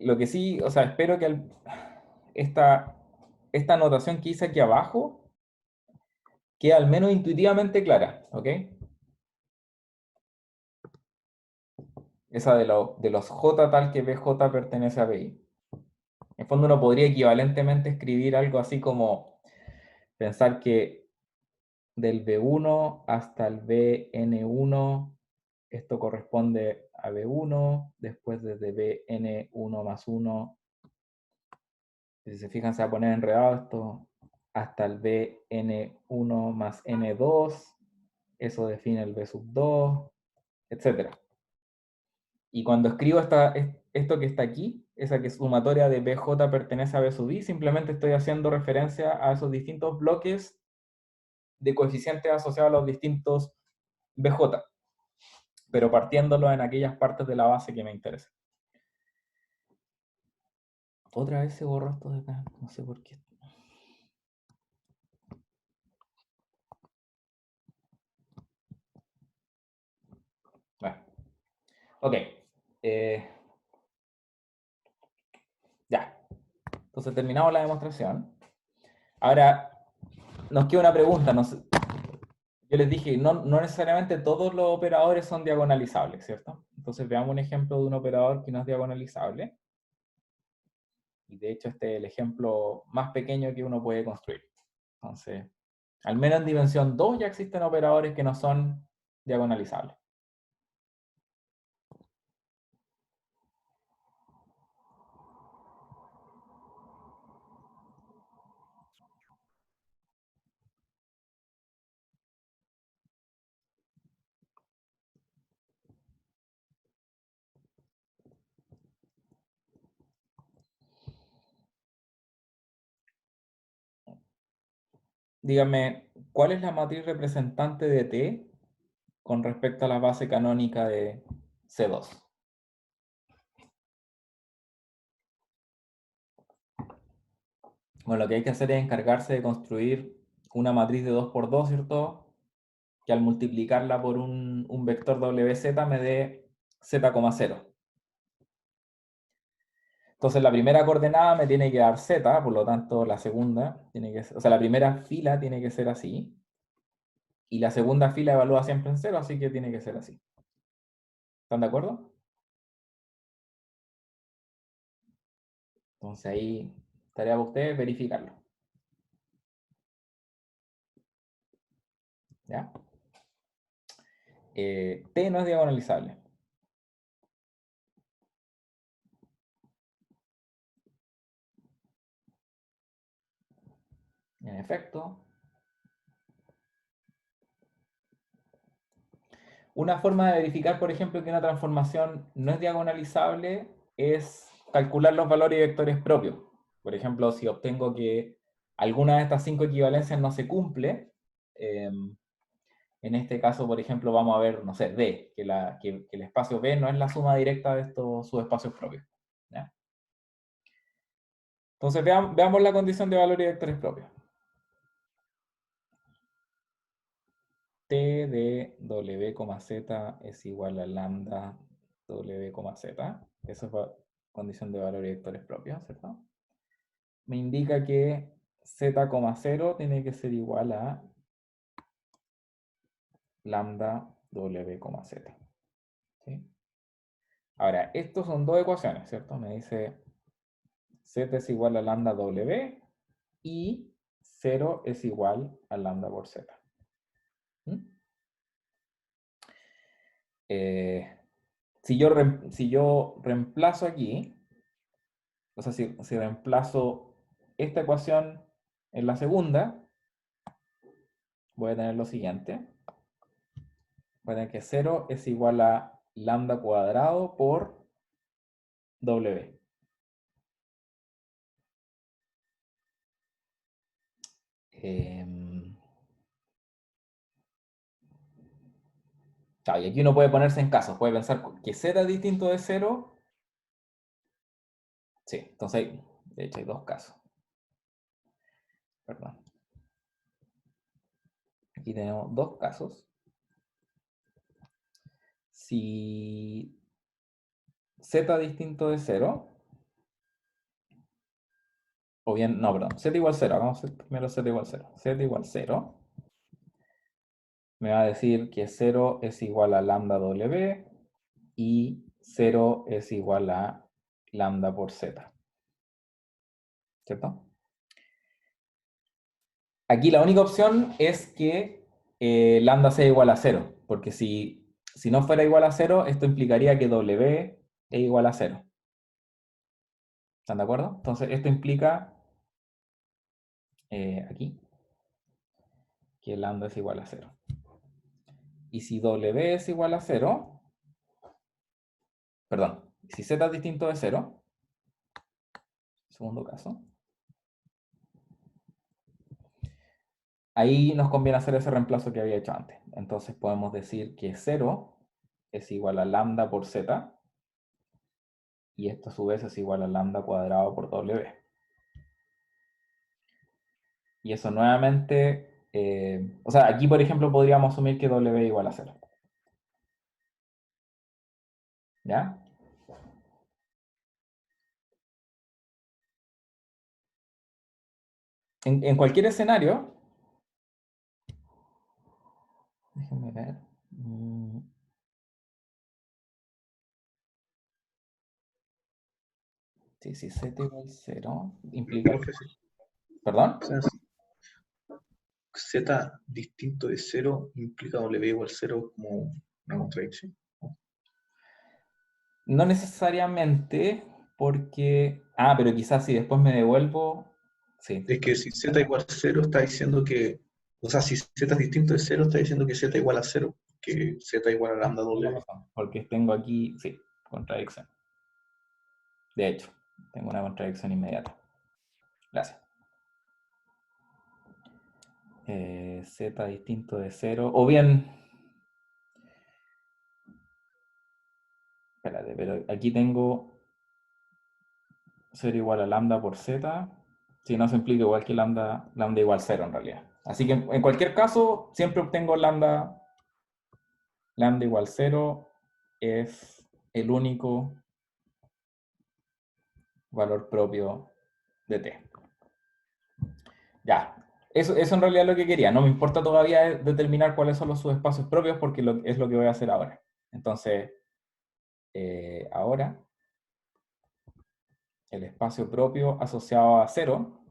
Speaker 2: Lo que sí, o sea, espero que esta anotación que hice aquí abajo quede al menos intuitivamente clara, ¿ok? Esa de los J tal que BJ pertenece a BI. En el fondo uno podría equivalentemente escribir algo así como pensar que del B1 hasta el BN1 esto corresponde a B1, después desde BN1 más 1, si se fijan se va a poner enredado esto, hasta el BN1 más N2, eso define el B sub 2, etc. Y cuando escribo esto que está aquí, esa que es sumatoria de BJ pertenece a B sub I, simplemente estoy haciendo referencia a esos distintos bloques de coeficientes asociados a los distintos BJ, pero partiéndolo en aquellas partes de la base que me interesan. Otra vez se borró esto de acá, no sé por qué. Ok. Ya. Entonces terminamos la demostración. Ahora, nos queda una pregunta. Yo les dije, no necesariamente todos los operadores son diagonalizables, ¿cierto? Entonces veamos un ejemplo de un operador que no es diagonalizable. Y de hecho este es el ejemplo más pequeño que uno puede construir. Entonces, al menos en dimensión 2 ya existen operadores que no son diagonalizables. Dígame, ¿cuál es la matriz representante de T con respecto a la base canónica de C2? Bueno, lo que hay que hacer es encargarse de construir una matriz de 2 por 2, ¿cierto? Que al multiplicarla por un vector WZ me dé Z,0. Entonces la primera coordenada me tiene que dar Z, por lo tanto la segunda tiene que ser, o sea, la primera fila tiene que ser así. Y la segunda fila evalúa siempre en 0, así que tiene que ser así. ¿Están de acuerdo? Entonces ahí tarea para ustedes verificarlo. ¿Ya? T no es diagonalizable. En efecto, una forma de verificar, por ejemplo, que una transformación no es diagonalizable es calcular los valores y vectores propios. Por ejemplo, si obtengo que alguna de estas 5 equivalencias no se cumple, en este caso, por ejemplo, vamos a ver, no sé, D, que el espacio B no es la suma directa de estos subespacios propios. ¿Ya? Entonces veamos la condición de valores y vectores propios. T de W, Z es igual a lambda W, Z. Esa es condición de valores y vectores propios, ¿cierto? Me indica que Z,0 tiene que ser igual a lambda W, Z. ¿Sí? Ahora, estos son dos ecuaciones, ¿cierto? Me dice Z es igual a lambda W y 0 es igual a lambda por Z. ¿Mm? Si yo reemplazo aquí, o sea, si reemplazo esta ecuación en la segunda, voy a tener lo siguiente. Voy a tener que 0 es igual a lambda cuadrado por W. Claro, y aquí uno puede ponerse en casos, puede pensar que Z es distinto de 0. Sí, entonces de hecho hay dos casos. Perdón. Aquí tenemos dos casos. Si Z distinto de 0, o bien, no, perdón, Z igual 0, hagamos primero Z igual 0. Z igual 0, me va a decir que 0 es igual a lambda W y 0 es igual a lambda por Z. ¿Cierto? Aquí la única opción es que lambda sea igual a 0, porque si no fuera igual a 0, esto implicaría que W es igual a 0. ¿Están de acuerdo? Entonces esto implica aquí que lambda es igual a 0. Y si W es igual a 0, perdón, si Z es distinto de 0, segundo caso, ahí nos conviene hacer ese reemplazo que había hecho antes. Entonces podemos decir que 0 es igual a lambda por Z, y esto a su vez es igual a lambda cuadrado por W. Y eso nuevamente, o sea, aquí por ejemplo podríamos asumir que W es igual a 0. ¿Ya? En cualquier escenario, déjenme ver. Sí, si z igual 0, implica...
Speaker 5: Profesor,
Speaker 2: ¿Perdón?
Speaker 5: o sea, Z distinto de 0 implica W igual 0 como una contradicción.
Speaker 2: No necesariamente, porque... Ah, pero quizás si después me devuelvo... Sí.
Speaker 5: Es que si Z igual 0 está diciendo que, o sea, si Z es distinto de 0 está diciendo que Z igual a 0, que Z igual a lambda
Speaker 2: Tengo
Speaker 5: W.
Speaker 2: razón, porque tengo aquí, sí, contradicción. De hecho, tengo una contradicción inmediata. Gracias. Z distinto de 0, o bien... Espérate, pero aquí tengo 0 igual a lambda por z. Si no, se implica igual que lambda igual 0 en realidad. Así que en cualquier caso, siempre obtengo lambda igual 0 es el único valor propio de t. Ya, eso en realidad es lo que quería. No me importa todavía determinar cuáles son los subespacios propios porque es lo que voy a hacer ahora. Entonces, ahora, el espacio propio asociado a 0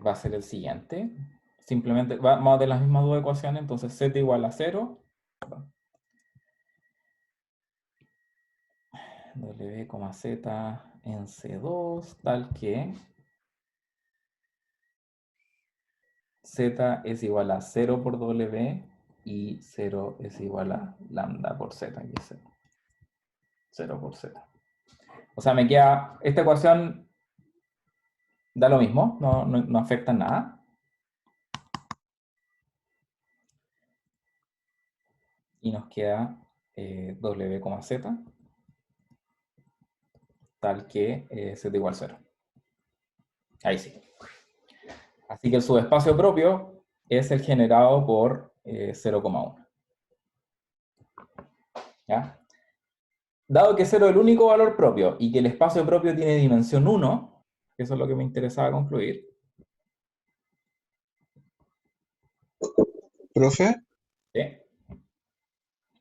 Speaker 2: va a ser el siguiente. Simplemente vamos a tener las mismas dos ecuaciones, entonces z igual a 0. W, z en C2, tal que z es igual a 0 por W y 0 es igual a lambda por z. Aquí es 0 por z. O sea, me queda, esta ecuación da lo mismo, no afecta en nada. Y nos queda W, z, tal que z igual a 0. Ahí sí. Así que el subespacio propio es el generado por 0,1. ¿Ya? Dado que 0 es el único valor propio y que el espacio propio tiene dimensión 1, que eso es lo que me interesaba concluir.
Speaker 7: Profe,
Speaker 2: ¿Sí?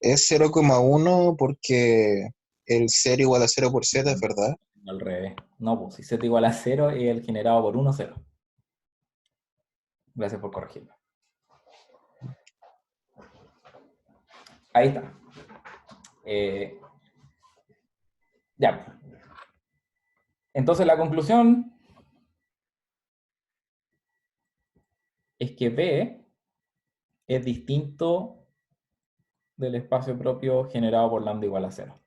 Speaker 7: es 0,1 porque el 0 igual a 0 por z, ¿es verdad?
Speaker 2: Al revés. No, pues si z igual a 0 es el generado por 1, 0. Gracias por corregirlo. Ahí está. Ya. Entonces la conclusión es que B es distinto del espacio propio generado por lambda igual a 0.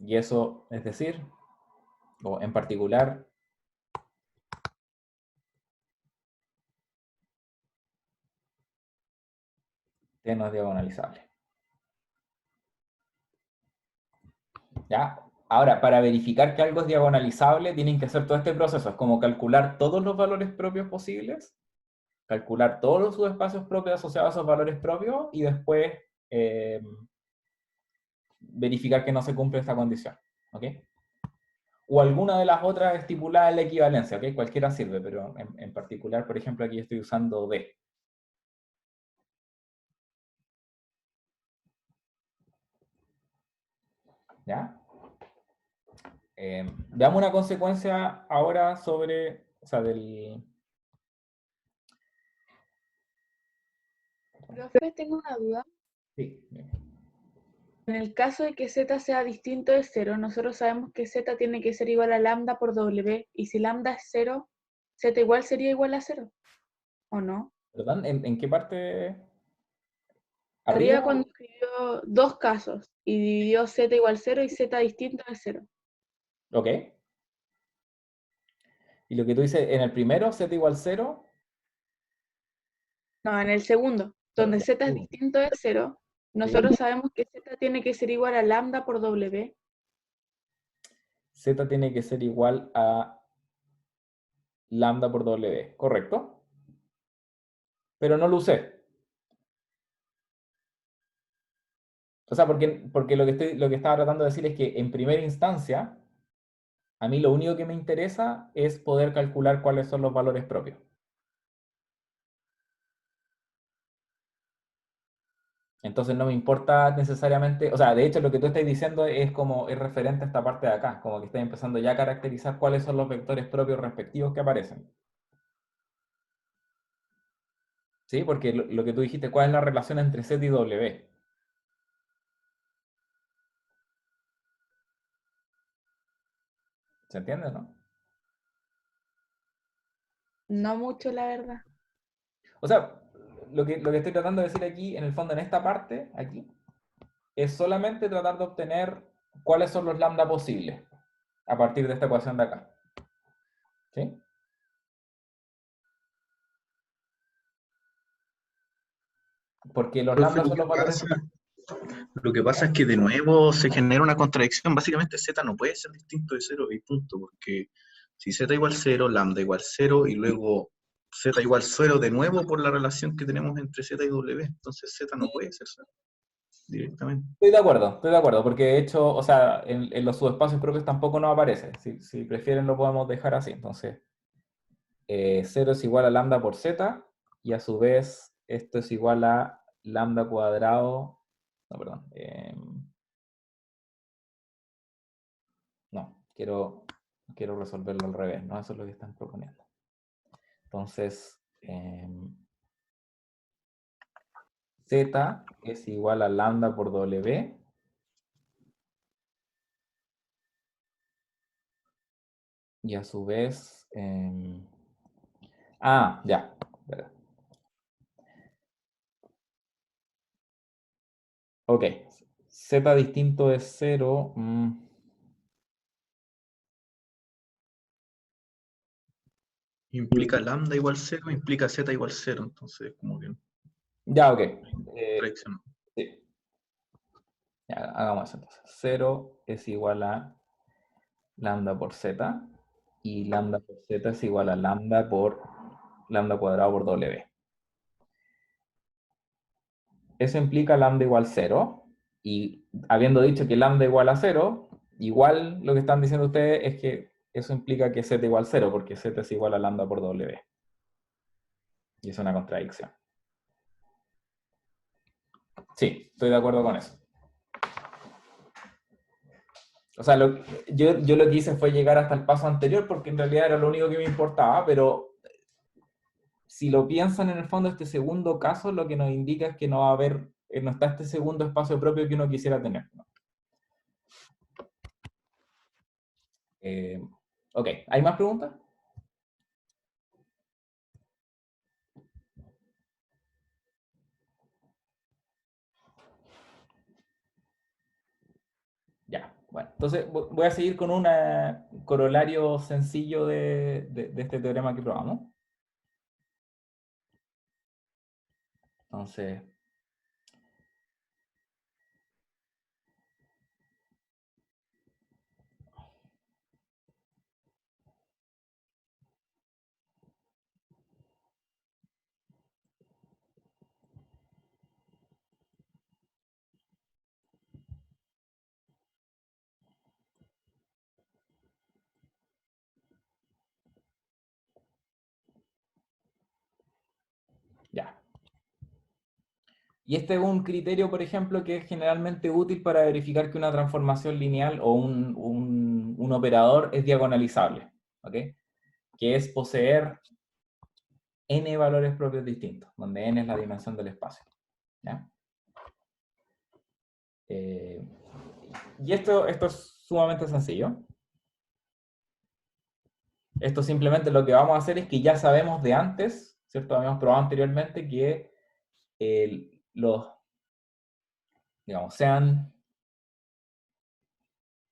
Speaker 2: Y eso es decir, o en particular, T no es diagonalizable. ¿Ya? Ahora, para verificar que algo es diagonalizable, tienen que hacer todo este proceso. Es como calcular todos los valores propios posibles, calcular todos los subespacios propios asociados a esos valores propios, y después verificar que no se cumple esta condición. ¿Ok? O alguna de las otras estipuladas en la equivalencia. ¿Ok? Cualquiera sirve, pero en particular, por ejemplo, aquí estoy usando D. ¿Ya? Veamos una consecuencia ahora sobre, o sea, del...
Speaker 8: Profe, tengo una duda.
Speaker 2: Sí.
Speaker 8: En el caso de que z sea distinto de 0, nosotros sabemos que z tiene que ser igual a lambda por W, y si lambda es 0, z igual sería igual a 0, ¿o no?
Speaker 2: ¿Perdón? ¿En qué parte?
Speaker 8: Arriba
Speaker 2: ¿Arriba?
Speaker 8: cuando escribió dos casos, y dividió z igual 0 y z distinto de 0.
Speaker 2: Ok. Y lo que tú dices, en el primero, z igual 0.
Speaker 8: No, en el segundo, donde z es distinto de 0, nosotros sabemos que z tiene que ser igual a lambda por W.
Speaker 2: Z tiene que ser igual a lambda por W, ¿correcto? Pero no lo usé. O sea, porque lo que estaba tratando de decir es que en primera instancia, a mí lo único que me interesa es poder calcular cuáles son los valores propios. Entonces no me importa necesariamente, o sea, de hecho lo que tú estás diciendo es como es referente a esta parte de acá, como que estás empezando ya a caracterizar cuáles son los vectores propios respectivos que aparecen. ¿Sí? Porque lo que tú dijiste, ¿cuál es la relación entre Z y W? ¿Se entiende, no?
Speaker 8: No mucho, la verdad.
Speaker 2: O sea, lo que estoy tratando de decir aquí, en el fondo, en esta parte, aquí, es solamente tratar de obtener cuáles son los lambda posibles a partir de esta ecuación de acá. ¿Sí? Porque los
Speaker 5: Profe,
Speaker 2: lambda son los valores...
Speaker 5: lo que pasa es que de nuevo se genera una contradicción. Básicamente z no puede ser distinto de 0 y punto, porque si z igual 0, lambda igual 0, y luego z igual 0 de nuevo por la relación que tenemos entre z y w, entonces z no puede ser 0 directamente.
Speaker 2: Estoy de acuerdo, porque de hecho, o sea, en los subespacios propios tampoco nos aparece. Si prefieren lo podemos dejar así. Entonces, 0 es igual a lambda por z, y a su vez esto es igual a lambda cuadrado, no, perdón, no, quiero resolverlo al revés, ¿no? Eso es lo que están proponiendo. Entonces, z es igual a lambda por w, y a su vez, ya, espera. Ok, z distinto de 0.
Speaker 5: Implica lambda igual 0, implica z igual 0, entonces como que
Speaker 2: Ya, ok.
Speaker 5: contradicción.
Speaker 2: Sí. Ya, hagamos eso entonces. 0 es igual a lambda por z, y lambda por z es igual a lambda por lambda cuadrado por w. Eso implica lambda igual 0, y habiendo dicho que lambda igual a 0, igual lo que están diciendo ustedes es que eso implica que z igual 0, porque z es igual a lambda por w. Y es una contradicción. Sí, estoy de acuerdo con eso. O sea, yo lo que hice fue llegar hasta el paso anterior porque en realidad era lo único que me importaba, pero si lo piensan en el fondo, este segundo caso lo que nos indica es que no va a haber, no está este segundo espacio propio que uno quisiera tener, ¿no? Ok, ¿hay más preguntas? Ya, bueno, entonces voy a seguir con un corolario sencillo de este teorema que probamos. Entonces, ya. Y este es un criterio, por ejemplo, que es generalmente útil para verificar que una transformación lineal o un operador es diagonalizable, ¿ok? Que es poseer n valores propios distintos, donde n es la dimensión del espacio, ¿ya? Y esto es sumamente sencillo. Esto simplemente lo que vamos a hacer es que ya sabemos de antes, ¿cierto? Habíamos probado anteriormente que digamos, sean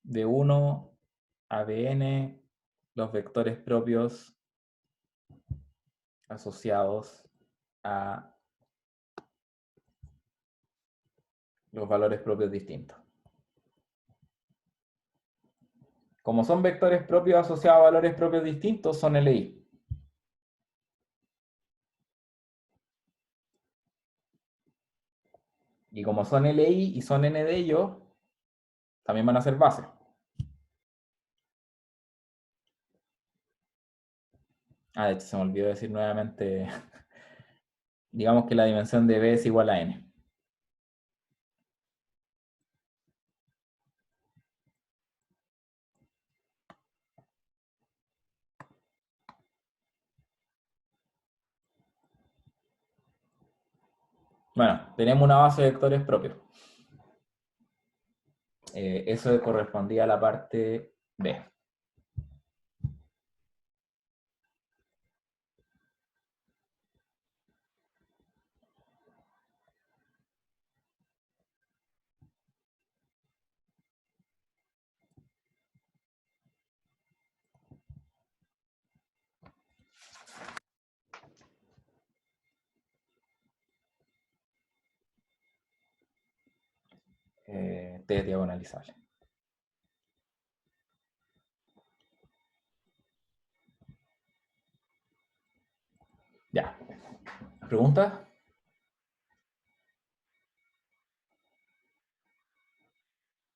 Speaker 2: de 1 a bn los vectores propios asociados a los valores propios distintos. Como son vectores propios asociados a valores propios distintos, son LI. Y como son LI y son N de ellos, también van a ser bases. De hecho, se me olvidó decir nuevamente, digamos que la dimensión de B es igual a N. Bueno, tenemos una base de vectores propios. Eso correspondía a la parte B. T es diagonalizable. Ya. ¿Preguntas?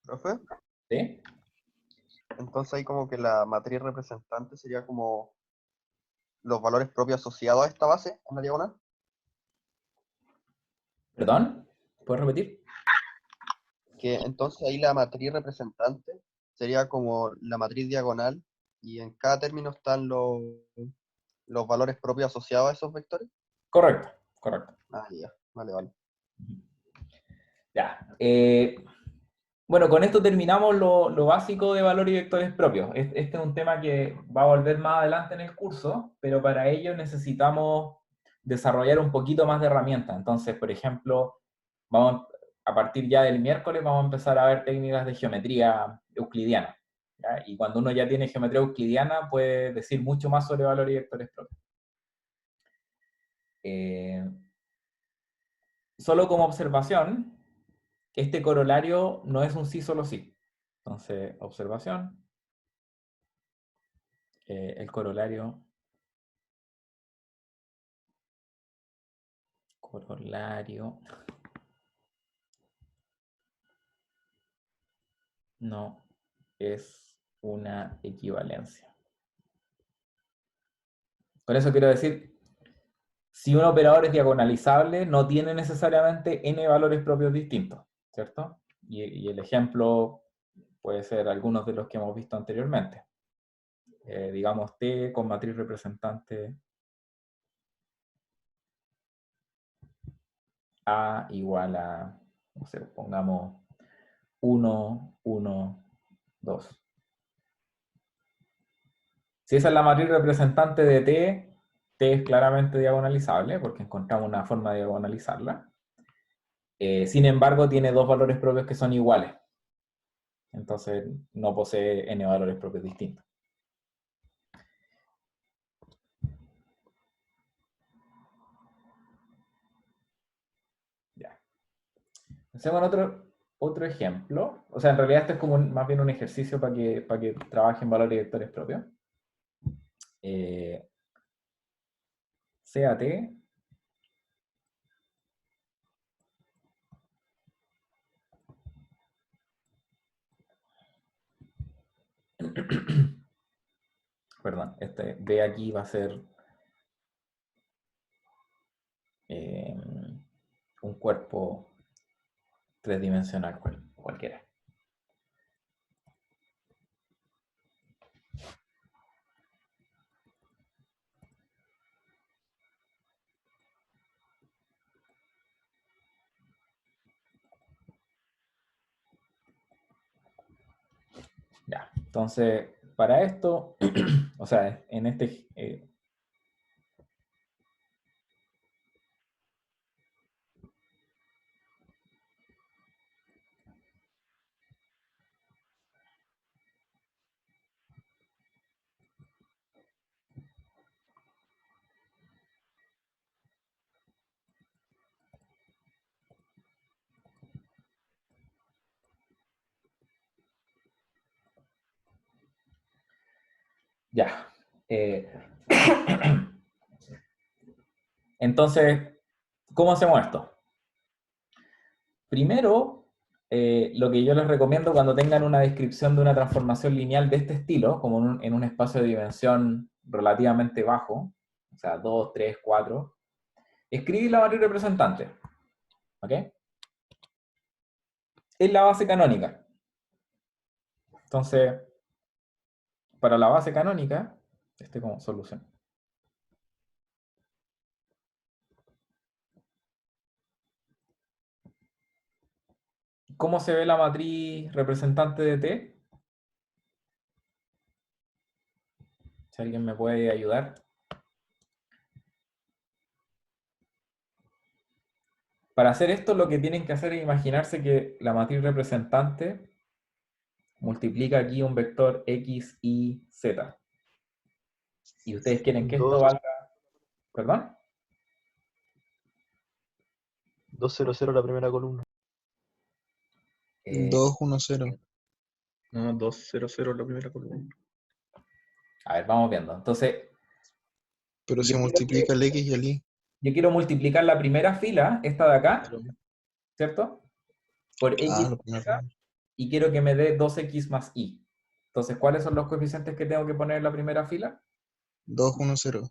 Speaker 6: ¿Profe?
Speaker 2: ¿Sí?
Speaker 6: Entonces ahí como que la matriz representante sería como los valores propios asociados a esta base en la diagonal.
Speaker 2: ¿Perdón? ¿Puedes repetir?
Speaker 6: Que entonces ahí la matriz representante sería como la matriz diagonal y en cada término están los valores propios asociados a esos vectores.
Speaker 2: Correcto, correcto.
Speaker 6: Ya, vale.
Speaker 2: Ya. Bueno, con esto terminamos lo básico de valor y vectores propios. Este es un tema que va a volver más adelante en el curso, pero para ello necesitamos desarrollar un poquito más de herramientas. Entonces, por ejemplo, a partir ya del miércoles vamos a empezar a ver técnicas de geometría euclidiana, ¿ya? Y cuando uno ya tiene geometría euclidiana puede decir mucho más sobre valor y vectores propios. Solo como observación, este corolario no es un sí solo sí. Entonces, observación. El corolario no es una equivalencia. Con eso quiero decir, si un operador es diagonalizable, no tiene necesariamente n valores propios distintos, ¿cierto? Y el ejemplo puede ser algunos de los que hemos visto anteriormente. Digamos T con matriz representante A igual a, no sé, pongamos 1, 1, 2. Si esa es la matriz representante de T, T es claramente diagonalizable, porque encontramos una forma de diagonalizarla. Sin embargo, tiene dos valores propios que son iguales. Entonces, no posee n valores propios distintos. Ya. Hacemos otro ejemplo. O sea, en realidad esto es como más bien un ejercicio para que trabajen valores y vectores propios. CAT perdón, este B aquí va a ser un cuerpo tridimensional cualquiera. Ya, entonces, para esto, o sea, en este... ya. Entonces, ¿cómo hacemos esto? Primero, lo que yo les recomiendo cuando tengan una descripción de una transformación lineal de este estilo, como en un espacio de dimensión relativamente bajo, o sea, 2, 3, 4, escribir la matriz representante. ¿Ok? Es la base canónica. Entonces, para la base canónica, como solución. ¿Cómo se ve la matriz representante de T? Si alguien me puede ayudar. Para hacer esto, lo que tienen que hacer es imaginarse que la matriz representante multiplica aquí un vector X, Y, Z. Y ustedes quieren que esto valga... ¿Perdón?
Speaker 6: 2, 0, 0 la primera columna.
Speaker 7: 2, 1, 0.
Speaker 5: No, 2, 0, 0 la primera columna.
Speaker 2: A ver, vamos viendo. Entonces,
Speaker 7: Pero se
Speaker 2: Yo creo
Speaker 7: multiplica el X y el Y.
Speaker 2: yo quiero multiplicar la primera fila, esta de acá, ¿cierto? Por X
Speaker 7: Ah,
Speaker 2: y
Speaker 7: la primera
Speaker 2: Z,
Speaker 7: fila.
Speaker 2: y quiero que me dé 2X más Y. Entonces, ¿cuáles son los coeficientes que tengo que poner en la primera fila?
Speaker 7: 2, 1, 0.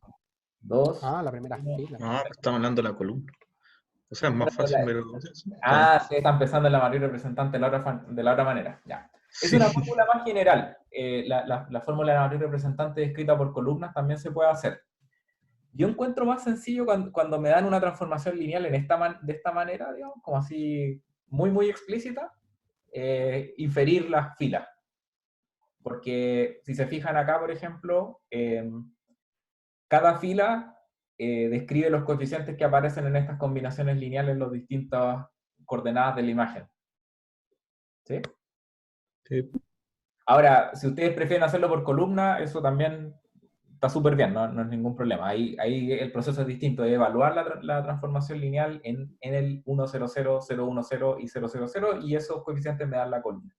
Speaker 2: 2.
Speaker 1: Ah, la primera
Speaker 2: uno.
Speaker 1: fila.
Speaker 5: No, pues estamos hablando de la columna. O sea, es más fácil, pero...
Speaker 2: Ah, sí, está empezando en la matriz representante de la otra manera. Ya. Es una fórmula más general. La fórmula de la matriz representante escrita por columnas también se puede hacer. Yo encuentro más sencillo cuando me dan una transformación lineal de esta manera, digamos, como así, muy explícita, inferir las filas. Porque si se fijan acá, por ejemplo, cada fila describe los coeficientes que aparecen en estas combinaciones lineales en las distintas coordenadas de la imagen. ¿Sí?
Speaker 5: Sí.
Speaker 2: Ahora, si ustedes prefieren hacerlo por columna, eso también está súper bien, no es ningún problema. Ahí el proceso es distinto, es evaluar la transformación lineal en el 1, 0, 0, 0, 1, 0 y 0, 0, 0, y esos coeficientes me dan la columna.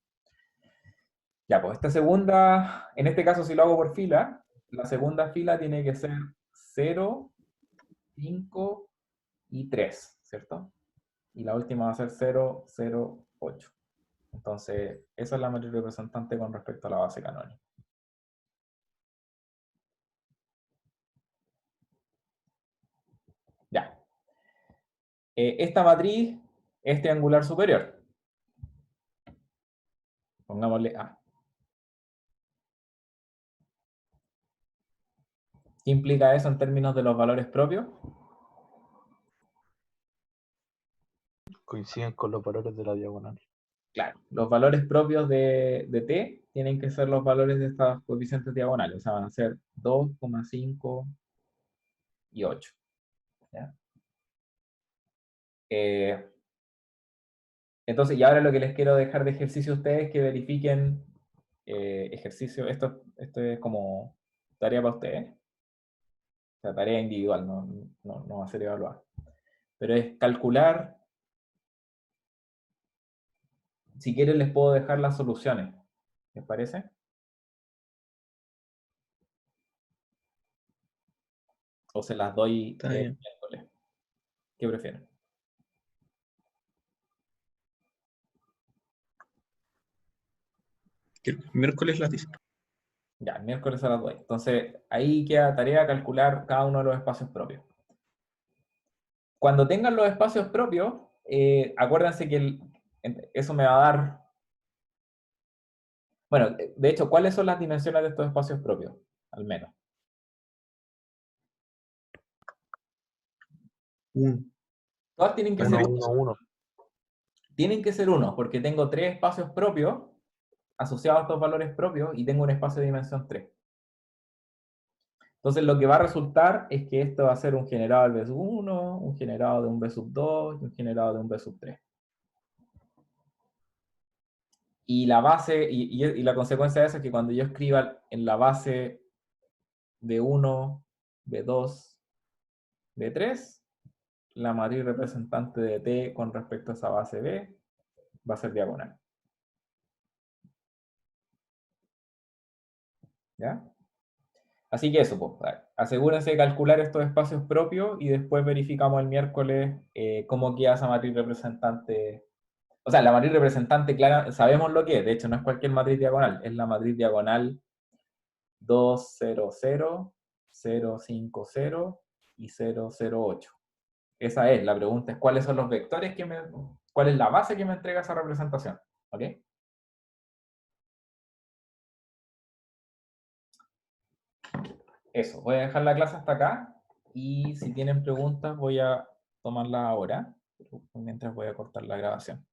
Speaker 2: Ya, pues esta segunda, en este caso si lo hago por fila, la segunda fila tiene que ser 0, 5 y 3, ¿cierto? Y la última va a ser 0, 0, 8. Entonces, esa es la matriz representante con respecto a la base canónica. Ya. Esta matriz es triangular superior. Pongámosle A. ¿Qué implica eso en términos de los valores propios?
Speaker 6: Coinciden con los valores de la diagonal.
Speaker 2: Claro, los valores propios de T tienen que ser los valores de estos coeficientes diagonales, o sea, van a ser 2,5 y 8. ¿Ya? Entonces, y ahora lo que les quiero dejar de ejercicio a ustedes es que verifiquen ejercicio, esto es como tarea para ustedes, o sea, tarea individual, no va a ser evaluada. Pero es calcular, si quieren les puedo dejar las soluciones, ¿les parece? O se las doy
Speaker 5: Está bien.
Speaker 2: miércoles. ¿Qué prefieren?
Speaker 5: Que el miércoles la dice.
Speaker 2: Ya, el miércoles a las 2. Entonces, ahí queda tarea calcular cada uno de los espacios propios. Cuando tengan los espacios propios, acuérdense que eso me va a dar... Bueno, de hecho, ¿cuáles son las dimensiones de estos espacios propios? Al menos.
Speaker 5: 1.
Speaker 2: Todas tienen que ser
Speaker 6: 1, 1.
Speaker 2: Tienen que ser 1, porque tengo 3 espacios propios asociados a estos valores propios y tengo un espacio de dimensión 3. Entonces lo que va a resultar es que esto va a ser un generado del B sub 1, un generado de un B sub 2 y un generado de un B sub 3. Y la base, y la consecuencia de eso es que cuando yo escriba en la base B1, B2, B3, la matriz representante de T con respecto a esa base B va a ser diagonal. ¿Ya? Así que eso, pues, asegúrense de calcular estos espacios propios y después verificamos el miércoles cómo queda esa matriz representante O sea, la matriz representante, clara, sabemos lo que es. De hecho, no es cualquier matriz diagonal. Es la matriz diagonal 2, 0, 0, 0, 5, 0 y 0, 0, 8. Esa es. La pregunta es cuáles son los vectores cuál es la base que me entrega esa representación. ¿Ok? Eso. Voy a dejar la clase hasta acá. Y si tienen preguntas, voy a tomarlas ahora. Mientras voy a cortar la grabación.